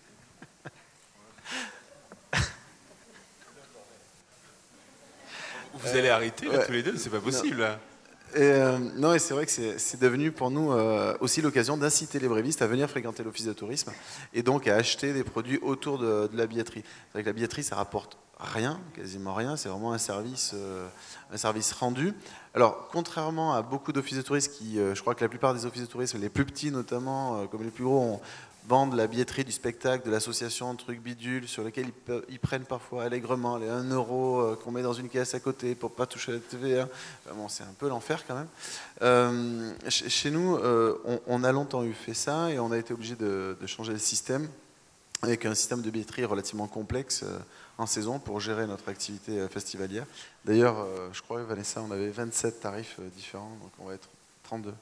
Vous allez arrêter là, tous les deux, c'est pas possible. Là. Non, et c'est vrai que c'est devenu pour nous aussi l'occasion d'inciter les brévistes à venir fréquenter l'office de tourisme et donc à acheter des produits autour de la billetterie. C'est vrai que la billetterie, ça rapporte rien, quasiment rien. C'est vraiment un service rendu. Alors, contrairement à beaucoup d'offices de tourisme qui, je crois que la plupart des offices de tourisme, les plus petits notamment, comme les plus gros, vendent la billetterie du spectacle, de l'association, trucs bidules, sur lesquels ils prennent parfois allègrement les 1 euro qu'on met dans une caisse à côté pour ne pas toucher la TVA. Bon, c'est un peu l'enfer quand même. Chez nous, on a longtemps fait ça et on a été obligé de changer le système avec un système de billetterie relativement complexe en saison pour gérer notre activité festivalière. D'ailleurs, je crois, Vanessa, on avait 27 tarifs différents, donc on va être 32.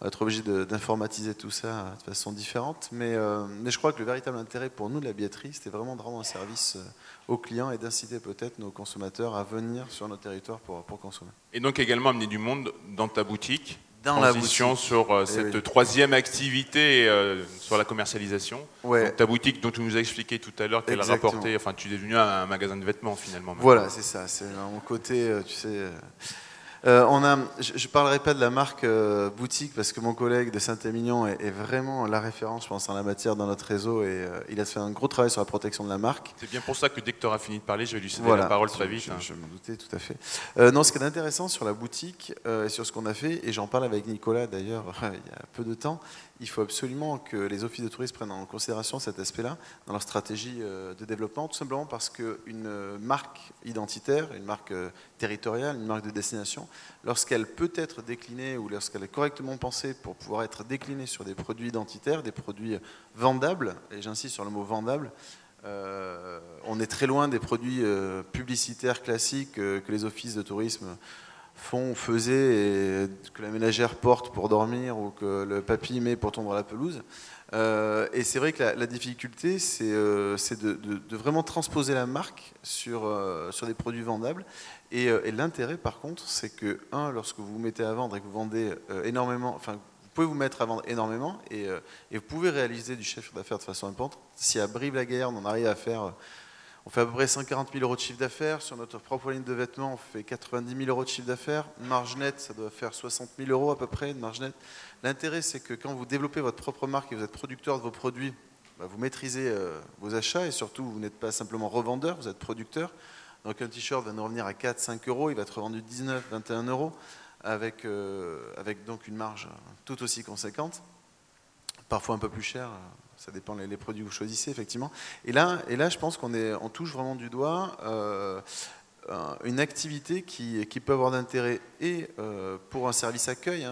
On va être obligé d'informatiser tout ça de façon différente. Mais je crois que le véritable intérêt pour nous de la billetterie, c'était vraiment de rendre un service aux clients et d'inciter peut-être nos consommateurs à venir sur notre territoire pour consommer. Et donc également amener du monde dans ta boutique. Dans transition la boutique. Sur cette troisième activité sur la commercialisation. Ouais. Donc, ta boutique dont tu nous as expliqué tout à l'heure qu'elle rapportait, enfin tu es devenu un magasin de vêtements finalement. Voilà, c'est ça. C'est mon côté, tu sais. Je ne parlerai pas de la marque boutique parce que mon collègue de Saint-Émilion est vraiment la référence, je pense, en la matière dans notre réseau et il a fait un gros travail sur la protection de la marque. C'est bien pour ça que dès que tu auras fini de parler, je vais lui céder la parole très vite. Je m'en doutais tout à fait. Non, ce qui est intéressant sur la boutique et sur ce qu'on a fait, et j'en parle avec Nicolas d'ailleurs il y a peu de temps, il faut absolument que les offices de tourisme prennent en considération cet aspect-là dans leur stratégie de développement, tout simplement parce qu'une marque identitaire, une marque territoriale, une marque de destination, lorsqu'elle peut être déclinée ou lorsqu'elle est correctement pensée pour pouvoir être déclinée sur des produits identitaires, des produits vendables, et j'insiste sur le mot vendable, on est très loin des produits publicitaires classiques que les offices de tourisme faisaient et que la ménagère porte pour dormir ou que le papy met pour tondre la pelouse. Et c'est vrai que la difficulté, c'est de vraiment transposer la marque sur des produits vendables. Et l'intérêt, par contre, c'est que, lorsque vous vous mettez à vendre et que vous vendez énormément, enfin, vous pouvez vous mettre à vendre énormément et vous pouvez réaliser du chiffre d'affaires de façon importante. Si à Brive-la-Gaillarde, on arrive à faire... On fait à peu près 140 000 euros de chiffre d'affaires. Sur notre propre ligne de vêtements, on fait 90 000 euros de chiffre d'affaires. Marge nette, ça doit faire 60 000 euros à peu près de marge nette. L'intérêt, c'est que quand vous développez votre propre marque et vous êtes producteur de vos produits, vous maîtrisez vos achats et surtout, vous n'êtes pas simplement revendeur, vous êtes producteur. Donc un t-shirt va nous revenir à 4, 5 euros, il va être vendu 19, 21 euros avec donc une marge tout aussi conséquente, parfois un peu plus chère. Ça dépend les produits que vous choisissez, effectivement. Et là je pense qu'on touche vraiment du doigt une activité qui peut avoir d'intérêt et pour un service accueil,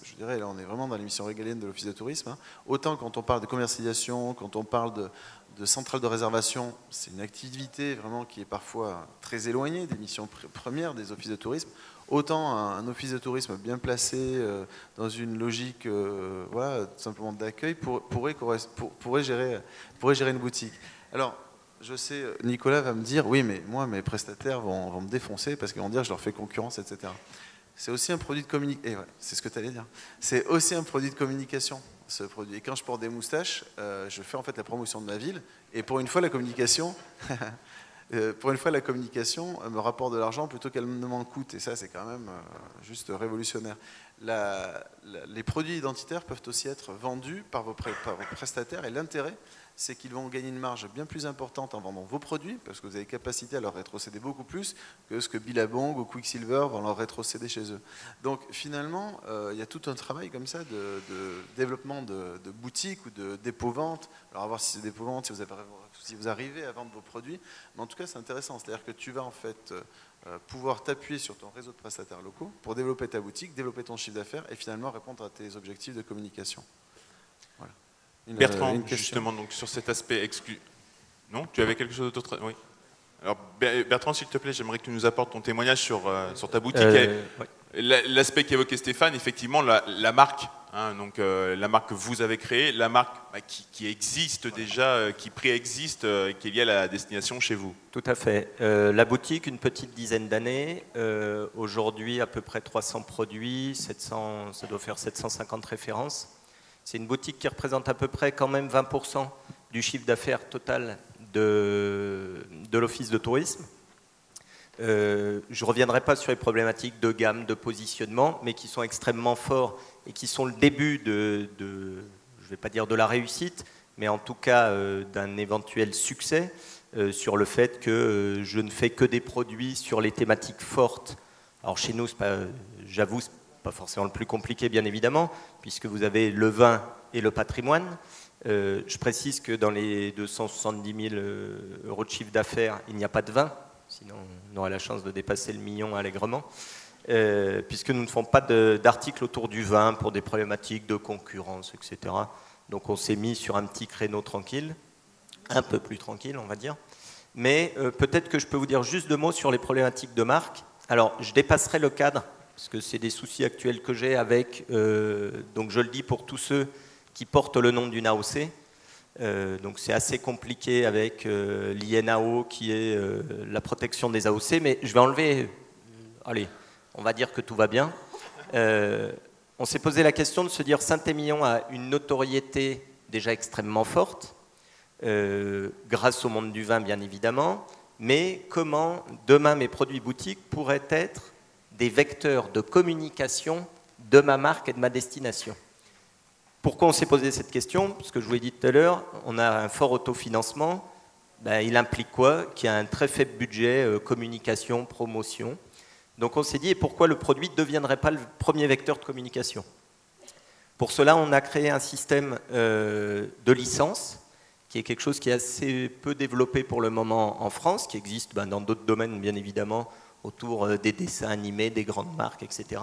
je dirais, là on est vraiment dans l'émission régalienne de l'Office de tourisme, autant quand on parle de commercialisation, quand on parle de centrale de réservation, c'est une activité vraiment qui est parfois très éloignée des missions premières des offices de tourisme. Autant un office de tourisme bien placé dans une logique tout simplement d'accueil pourrait gérer une boutique. Alors, je sais, Nicolas va me dire, oui, mais moi, mes prestataires vont me défoncer parce qu'ils vont dire que je leur fais concurrence, etc. C'est aussi un produit de communication. Ouais, c'est ce que tu allais dire. C'est aussi un produit de communication, ce produit. Et quand je porte des moustaches, je fais en fait la promotion de ma ville. Et pour une fois, la communication... me rapporte de l'argent plutôt qu'elle ne m'en coûte. Et ça, c'est quand même juste révolutionnaire. Les produits identitaires peuvent aussi être vendus par vos prestataires. Et l'intérêt, c'est qu'ils vont gagner une marge bien plus importante en vendant vos produits, parce que vous avez capacité à leur rétrocéder beaucoup plus que ce que Billabong ou Quicksilver vont leur rétrocéder chez eux. Donc finalement, il y a tout un travail comme ça de développement de boutiques ou de dépôt-vente. Alors à voir si c'est dépôt-vente, si vous arrivez à vendre vos produits. Mais en tout cas, c'est intéressant. C'est-à-dire que tu vas en fait pouvoir t'appuyer sur ton réseau de prestataires locaux pour développer ta boutique, développer ton chiffre d'affaires et finalement répondre à tes objectifs de communication. Voilà. Bertrand, justement, donc, sur cet aspect Non, tu avais quelque chose d'autre? Oui. Alors, Bertrand, s'il te plaît, j'aimerais que tu nous apportes ton témoignage sur ta boutique. L'aspect qu'évoquait Stéphane, effectivement, la marque, donc la marque que vous avez créée, la marque qui existe déjà, qui préexiste, qui est liée à la destination chez vous. Tout à fait. La boutique, une petite dizaine d'années. Aujourd'hui, à peu près 300 produits, ça doit faire 750 références. C'est une boutique qui représente à peu près quand même 20% du chiffre d'affaires total de l'office de tourisme. Je ne reviendrai pas sur les problématiques de gamme, de positionnement, mais qui sont extrêmement forts et qui sont le début je ne vais pas dire de la réussite, mais en tout cas d'un éventuel succès. sur le fait que je ne fais que des produits sur les thématiques fortes. Alors chez nous, j'avoue, c'est pas forcément le plus compliqué, bien évidemment, puisque vous avez le vin et le patrimoine. Je précise que dans les 270 000 euros de chiffre d'affaires, il n'y a pas de vin, sinon on aurait la chance de dépasser le million allègrement, puisque nous ne faisons pas d'articles autour du vin pour des problématiques de concurrence, etc. Donc on s'est mis sur un petit créneau tranquille, un peu plus tranquille, on va dire. Mais peut-être que je peux vous dire juste 2 mots sur les problématiques de marque. Alors, je dépasserai le cadre, parce que c'est des soucis actuels que j'ai avec, donc je le dis pour tous ceux qui portent le nom d'une AOC. Donc c'est assez compliqué avec l'INAO, qui est la protection des AOC, mais je vais enlever, allez, on va dire que tout va bien. On s'est posé la question de se dire Saint-Émilion a une notoriété déjà extrêmement forte, grâce au monde du vin bien évidemment, mais comment demain mes produits boutiques pourraient être des vecteurs de communication de ma marque et de ma destination. Pourquoi on s'est posé cette question? Parce que je vous l'ai dit tout à l'heure, on a un fort autofinancement. Il implique quoi? Qu'il y a un très faible budget communication, promotion. Donc on s'est dit, et pourquoi le produit ne deviendrait pas le premier vecteur de communication? Pour cela, on a créé un système de licence, qui est quelque chose qui est assez peu développé pour le moment en France, qui existe dans d'autres domaines, bien évidemment, autour des dessins animés, des grandes marques, etc.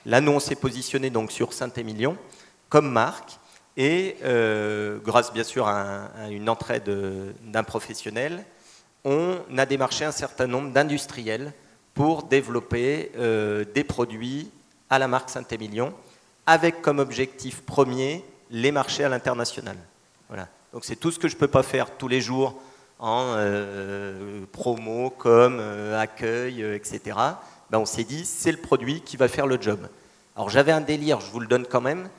Là, nous, on s'est positionné donc sur Saint-Émilion comme marque, et grâce, bien sûr, à une entraide d'un professionnel, on a démarché un certain nombre d'industriels pour développer des produits à la marque Saint-Émilion, avec comme objectif premier les marchés à l'international. Voilà. Donc c'est tout ce que je ne peux pas faire tous les jours en promo, com, accueil, etc. On s'est dit, c'est le produit qui va faire le job. Alors j'avais un délire, je vous le donne quand même,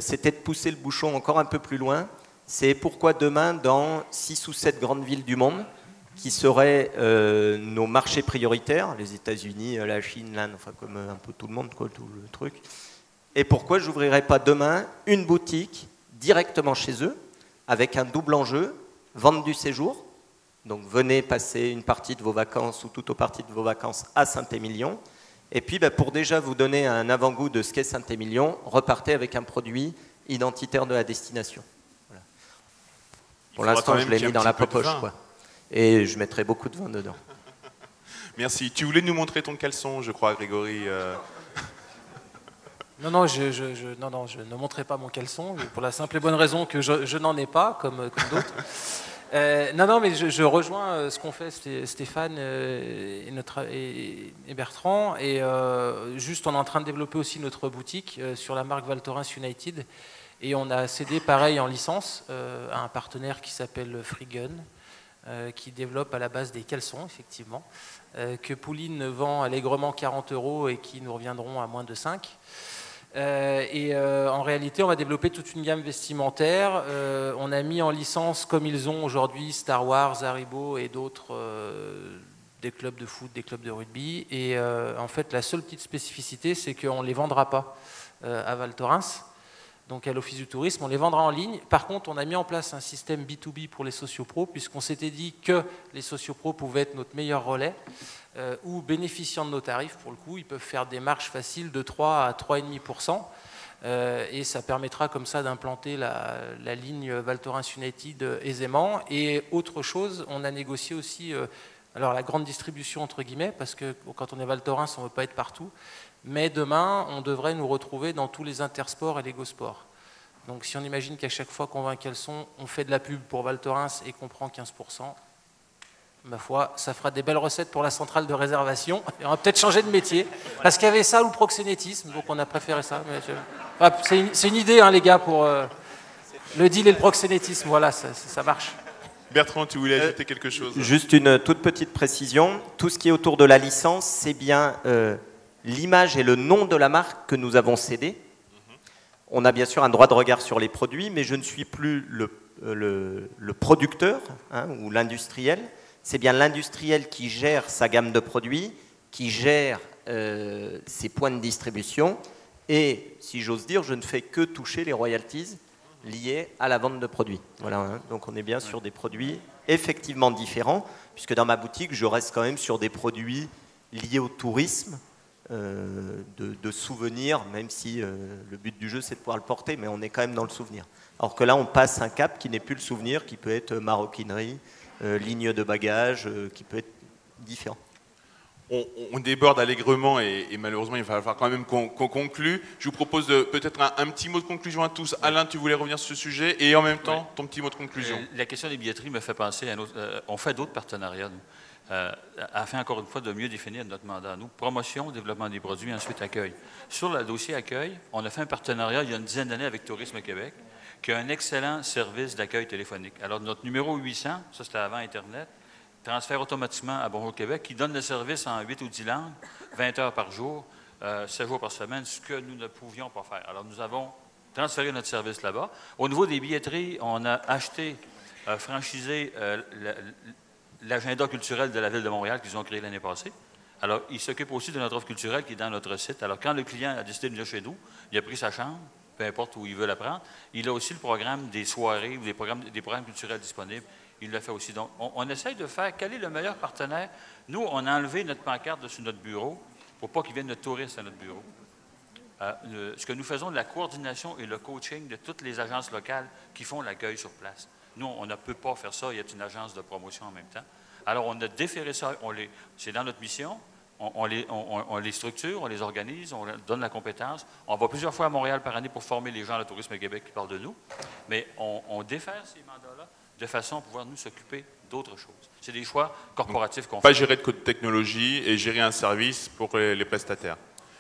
c'était de pousser le bouchon encore un peu plus loin. C'est pourquoi demain, dans 6 ou 7 grandes villes du monde, qui seraient nos marchés prioritaires, les États-Unis, la Chine, l'Inde, enfin comme un peu tout le monde, quoi, tout le truc. Et pourquoi je n'ouvrirais pas demain une boutique directement chez eux, avec un double enjeu, vendre du séjour. Donc venez passer une partie de vos vacances ou toute partie de vos vacances à Saint-Émilion. Et puis pour déjà vous donner un avant-goût de ce qu'est Saint-Émilion, repartez avec un produit identitaire de la destination. Voilà. Pour l'instant, je l'ai mis dans la poche, quoi. Et je mettrai beaucoup de vin dedans. Merci. Tu voulais nous montrer ton caleçon, je crois, Grégory. Non, je ne montrerai pas mon caleçon, pour la simple et bonne raison que je n'en ai pas, comme d'autres. Mais je rejoins ce qu'ont fait Stéphane et Bertrand. Et juste, on est en train de développer aussi notre boutique sur la marque Val Thorens United. Et on a cédé, pareil, en licence à un partenaire qui s'appelle Freegun, qui développe à la base des caleçons, effectivement, que Pouline vend allègrement 40 € et qui nous reviendront à moins de 5. En réalité, on va développer toute une gamme vestimentaire. On a mis en licence, comme ils ont aujourd'hui, Star Wars, Haribo et d'autres, des clubs de foot, des clubs de rugby. Et en fait, la seule petite spécificité, c'est qu'on ne les vendra pas à Val Thorens, donc à l'Office du tourisme, on les vendra en ligne. Par contre, on a mis en place un système B2B pour les sociopros, puisqu'on s'était dit que les sociopros pouvaient être notre meilleur relais, ou bénéficiant de nos tarifs, pour le coup, ils peuvent faire des marges faciles de 3 à 3,5%, et ça permettra comme ça d'implanter la ligne Val Thorens United aisément. Et autre chose, on a négocié aussi alors la grande distribution entre guillemets, parce que quand on est Val Thorens, on ne veut pas être partout, mais demain, on devrait nous retrouver dans tous les intersports et les go-sports. Donc si on imagine qu'à chaque fois qu'on vend un caleçon, on fait de la pub pour Val Thorens et qu'on prend 15%, ma foi, ça fera des belles recettes pour la centrale de réservation. Et on va peut-être changer de métier, parce qu'il y avait ça ou le proxénétisme, donc on a préféré ça. C'est une idée, hein, les gars, pour le deal et le proxénétisme, voilà, ça marche. Bertrand, tu voulais ajouter quelque chose? Juste une toute petite précision. Tout ce qui est autour de la licence, c'est bien l'image et le nom de la marque que nous avons cédé. On a bien sûr un droit de regard sur les produits, mais je ne suis plus le producteur, hein, ou l'industriel. C'est bien l'industriel qui gère sa gamme de produits, qui gère ses points de distribution. Et, si j'ose dire, je ne fais que toucher les royalties liées à la vente de produits. Voilà, hein. Donc on est bien sur des produits effectivement différents, puisque dans ma boutique, je reste quand même sur des produits liés au tourisme, de souvenirs, même si le but du jeu c'est de pouvoir le porter, mais on est quand même dans le souvenir. Alors que là, on passe un cap qui n'est plus le souvenir, qui peut être maroquinerie, ligne de bagages, qui peut être différent. On déborde allègrement et malheureusement il va falloir quand même qu'on conclue. Je vous propose peut-être un petit mot de conclusion à tous. Alain, tu voulais revenir sur ce sujet et en même temps ton petit mot de conclusion. La question des billetteries me fait penser à un autre. On fait d'autres partenariats, nous, afin encore une fois de mieux définir notre mandat. Nous, promotion, développement des produits, ensuite accueil. Sur le dossier accueil, on a fait un partenariat il y a une dizaine d'années avec Tourisme Québec, qui a un excellent service d'accueil téléphonique. Alors notre numéro 800, ça c'était avant Internet, transfère automatiquement à Bonjour Québec, qui donne le service en 8 ou 10 langues, 20 heures par jour, 7 jours par semaine, ce que nous ne pouvions pas faire. Alors nous avons transféré notre service là-bas. Au niveau des billetteries, on a acheté, franchisé l'agenda culturel de la Ville de Montréal qu'ils ont créé l'année passée. Alors, ils s'occupent aussi de notre offre culturelle qui est dans notre site. Alors, quand le client a décidé de venir chez nous, il a pris sa chambre, peu importe où il veut la prendre. Il a aussi le programme des soirées ou des programmes culturels disponibles. Il l'a fait aussi. Donc, on essaye de faire quel est le meilleur partenaire. Nous, on a enlevé notre pancarte de sur notre bureau pour pas qu'il vienne de touristes à notre bureau. Ce que nous faisons, la coordination et le coaching de toutes les agences locales qui font l'accueil sur place. Nous, on ne peut pas faire ça. Il y a une agence de promotion en même temps. Alors, on a déféré ça. C'est dans notre mission. On les structure, on les organise, on leur donne la compétence. On va plusieurs fois à Montréal par année pour former les gens à la Tourisme Québec qui parlent de nous. Mais on défère ces mandats-là de façon à pouvoir nous s'occuper d'autres choses. C'est des choix corporatifs qu'on fait. Pas gérer de code technologie et gérer un service pour les prestataires.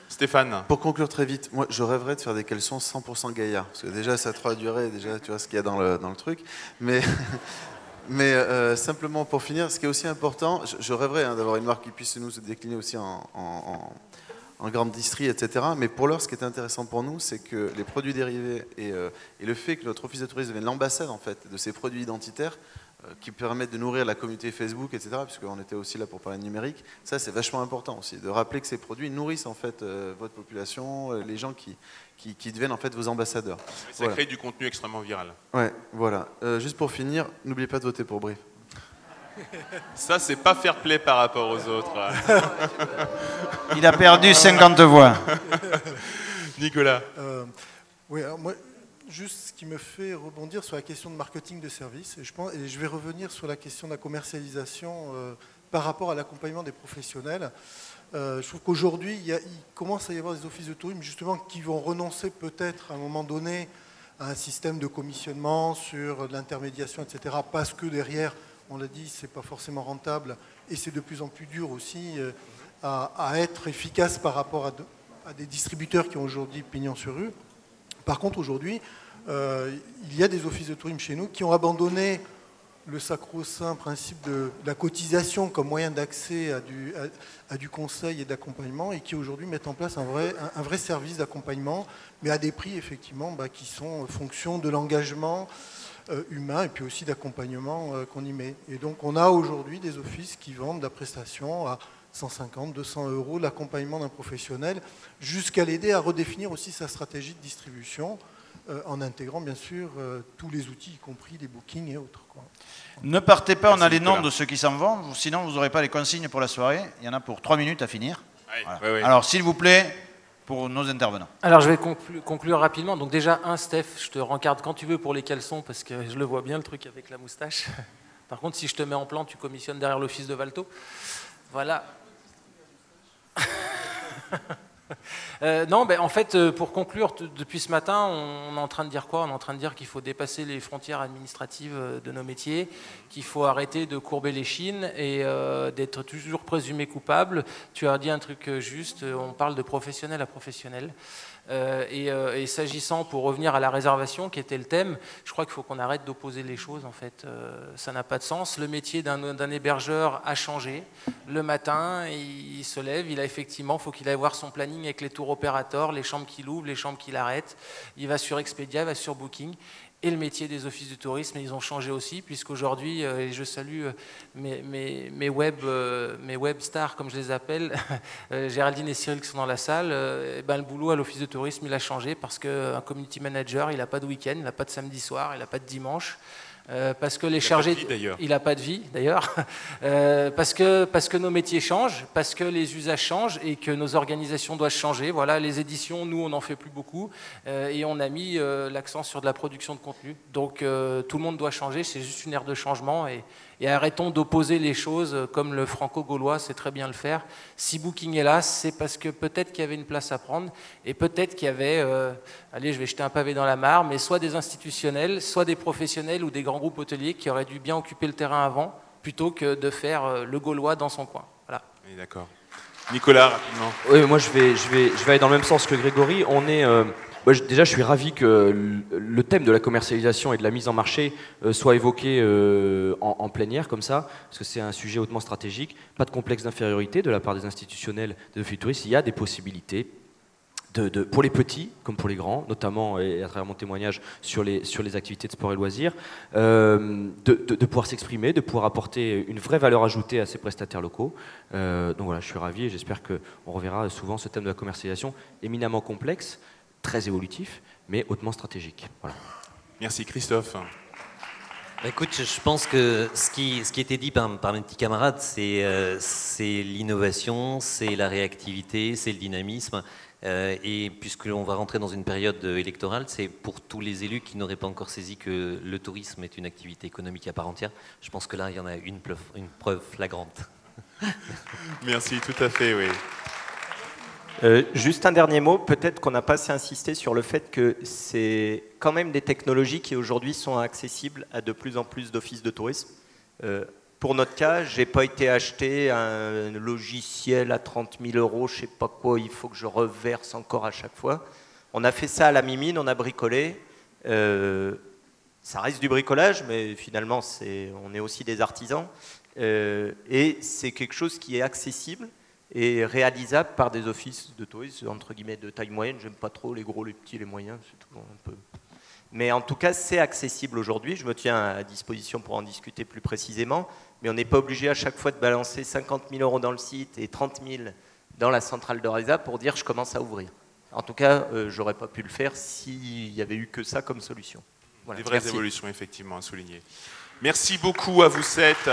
Stéphane. Pour conclure très vite, moi je rêverais de faire des caleçons 100% Gaïa. Parce que déjà ça a trop duré, déjà tu vois ce qu'il y a dans le truc. Mais simplement pour finir, ce qui est aussi important, je rêverais d'avoir une marque qui puisse nous se décliner aussi en grande distrie, etc. Mais pour l'heure, ce qui est intéressant pour nous, c'est que les produits dérivés et le fait que notre office de tourisme devienne l'ambassade en fait, de ces produits identitaires qui permettent de nourrir la communauté Facebook, etc., puisqu'on était aussi là pour parler de numérique, ça c'est vachement important aussi, de rappeler que ces produits nourrissent en fait votre population, les gens qui deviennent en fait vos ambassadeurs. Ça crée du contenu extrêmement viral. Ouais, voilà. Juste pour finir, n'oubliez pas de voter pour Brief. Ça, c'est pas fair play par rapport aux autres. Il a perdu 50 voix. Nicolas. Oui, alors moi, juste ce qui me fait rebondir sur la question de marketing de service, et je vais revenir sur la question de la commercialisation par rapport à l'accompagnement des professionnels. Je trouve qu'aujourd'hui, il commence à y avoir des offices de tourisme justement qui vont renoncer peut-être à un moment donné à un système de commissionnement sur l'intermédiation, etc. Parce que derrière, on l'a dit, c'est pas forcément rentable et c'est de plus en plus dur aussi à être efficace par rapport à des distributeurs qui ont aujourd'hui pignon sur rue. Par contre, aujourd'hui, il y a des offices de tourisme chez nous qui ont abandonné le sacro-saint principe de la cotisation comme moyen d'accès à du conseil et d'accompagnement et qui aujourd'hui mettent en place un vrai service d'accompagnement, mais à des prix effectivement qui sont en fonction de l'engagement humain et puis aussi d'accompagnement qu'on y met. Et donc on a aujourd'hui des offices qui vendent la prestation à 150, 200 euros, l'accompagnement d'un professionnel, jusqu'à l'aider à redéfinir aussi sa stratégie de distribution en intégrant bien sûr tous les outils, y compris les bookings et autres. Quoi. Ne partez pas, on a les noms de ceux qui s'en vont, sinon vous n'aurez pas les consignes pour la soirée. Il y en a pour 3 minutes à finir. Oui, voilà. oui. Alors s'il vous plaît, pour nos intervenants. Alors je vais conclure rapidement. Donc déjà, Steph, je te rencarde quand tu veux pour les caleçons, parce que je le vois bien le truc avec la moustache. Par contre, si je te mets en plan, tu commissionnes derrière l'office de Valto. Voilà. Non, en fait, pour conclure, depuis ce matin, on est en train de dire quoi? On est en train de dire qu'il faut dépasser les frontières administratives de nos métiers, qu'il faut arrêter de courber les chines et d'être toujours présumé coupable. Tu as dit un truc juste, on parle de professionnel à professionnel. Et s'agissant, pour revenir à la réservation, qui était le thème, je crois qu'il faut qu'on arrête d'opposer les choses, en fait. Ça n'a pas de sens. Le métier d'un hébergeur a changé. Le matin, il se lève, faut qu'il aille voir son planning avec les tours opérateurs, les chambres qu'il ouvre, les chambres qu'il arrête. Il va sur Expedia, il va sur Booking. et le métier des offices du tourisme, et ils ont changé aussi, puisqu'aujourd'hui, et je salue mes web stars, comme je les appelle, Géraldine et Cyril qui sont dans la salle, le boulot à l'office de tourisme, il a changé, parce qu'un community manager, il n'a pas de week-end, il n'a pas de samedi soir, il n'a pas de dimanche. Parce que les chargés, il n'a pas de vie d'ailleurs, parce que nos métiers changent, parce que les usages changent et que nos organisations doivent changer. Voilà, les éditions, nous, on n'en fait plus beaucoup et on a mis l'accent sur de la production de contenu. Donc tout le monde doit changer, c'est juste une ère de changement et arrêtons d'opposer les choses comme le franco-gaulois sait très bien le faire. Si Booking est là, c'est parce que peut-être qu'il y avait une place à prendre et peut-être qu'il y avait, allez, je vais jeter un pavé dans la mare, mais soit des institutionnels, soit des professionnels ou des grands groupes hôteliers qui auraient dû bien occuper le terrain avant plutôt que de faire le Gaulois dans son coin. Voilà. Oui, d'accord. Nicolas, rapidement. Oui, moi je vais aller dans le même sens que Grégory. Déjà, je suis ravi que le thème de la commercialisation et de la mise en marché soit évoqué en plénière comme ça, parce que c'est un sujet hautement stratégique. Pas de complexe d'infériorité de la part des institutionnels, des offices touristes. Il y a des possibilités pour les petits comme pour les grands, notamment et à travers mon témoignage sur les activités de sport et loisirs, de pouvoir s'exprimer, de pouvoir apporter une vraie valeur ajoutée à ces prestataires locaux. Donc voilà, je suis ravi et j'espère qu'on reverra souvent ce thème de la commercialisation éminemment complexe, très évolutif, mais hautement stratégique. Voilà. Merci Christophe. Écoute, je pense que ce qui était dit par mes petits camarades, c'est l'innovation, c'est la réactivité, c'est le dynamisme. Et puisque l'on va rentrer dans une période électorale, c'est pour tous les élus qui n'auraient pas encore saisi que le tourisme est une activité économique à part entière. Je pense que là, il y en a une preuve flagrante. Merci, tout à fait, oui. Juste un dernier mot, peut-être qu'on n'a pas assez insisté sur le fait que c'est quand même des technologies qui aujourd'hui sont accessibles à de plus en plus d'offices de tourisme. Pour notre cas, je n'ai pas été acheter un logiciel à 30 000 €, je ne sais pas quoi, il faut que je reverse encore à chaque fois. On a fait ça à la mimine, on a bricolé. Ça reste du bricolage, mais finalement, on est aussi des artisans. Et c'est quelque chose qui est accessible et réalisable par des offices de tourisme, entre guillemets, de taille moyenne. J'aime pas trop les gros, les petits, les moyens, c'est toujours un peu... Mais en tout cas, c'est accessible aujourd'hui. Je me tiens à disposition pour en discuter plus précisément. Mais on n'est pas obligé à chaque fois de balancer 50 000 € dans le site et 30 000 dans la centrale de résa pour dire je commence à ouvrir. En tout cas, j'aurais pas pu le faire s'il y avait eu que ça comme solution. Voilà. Des vraies évolutions, effectivement, à souligner. Merci beaucoup à vous sept.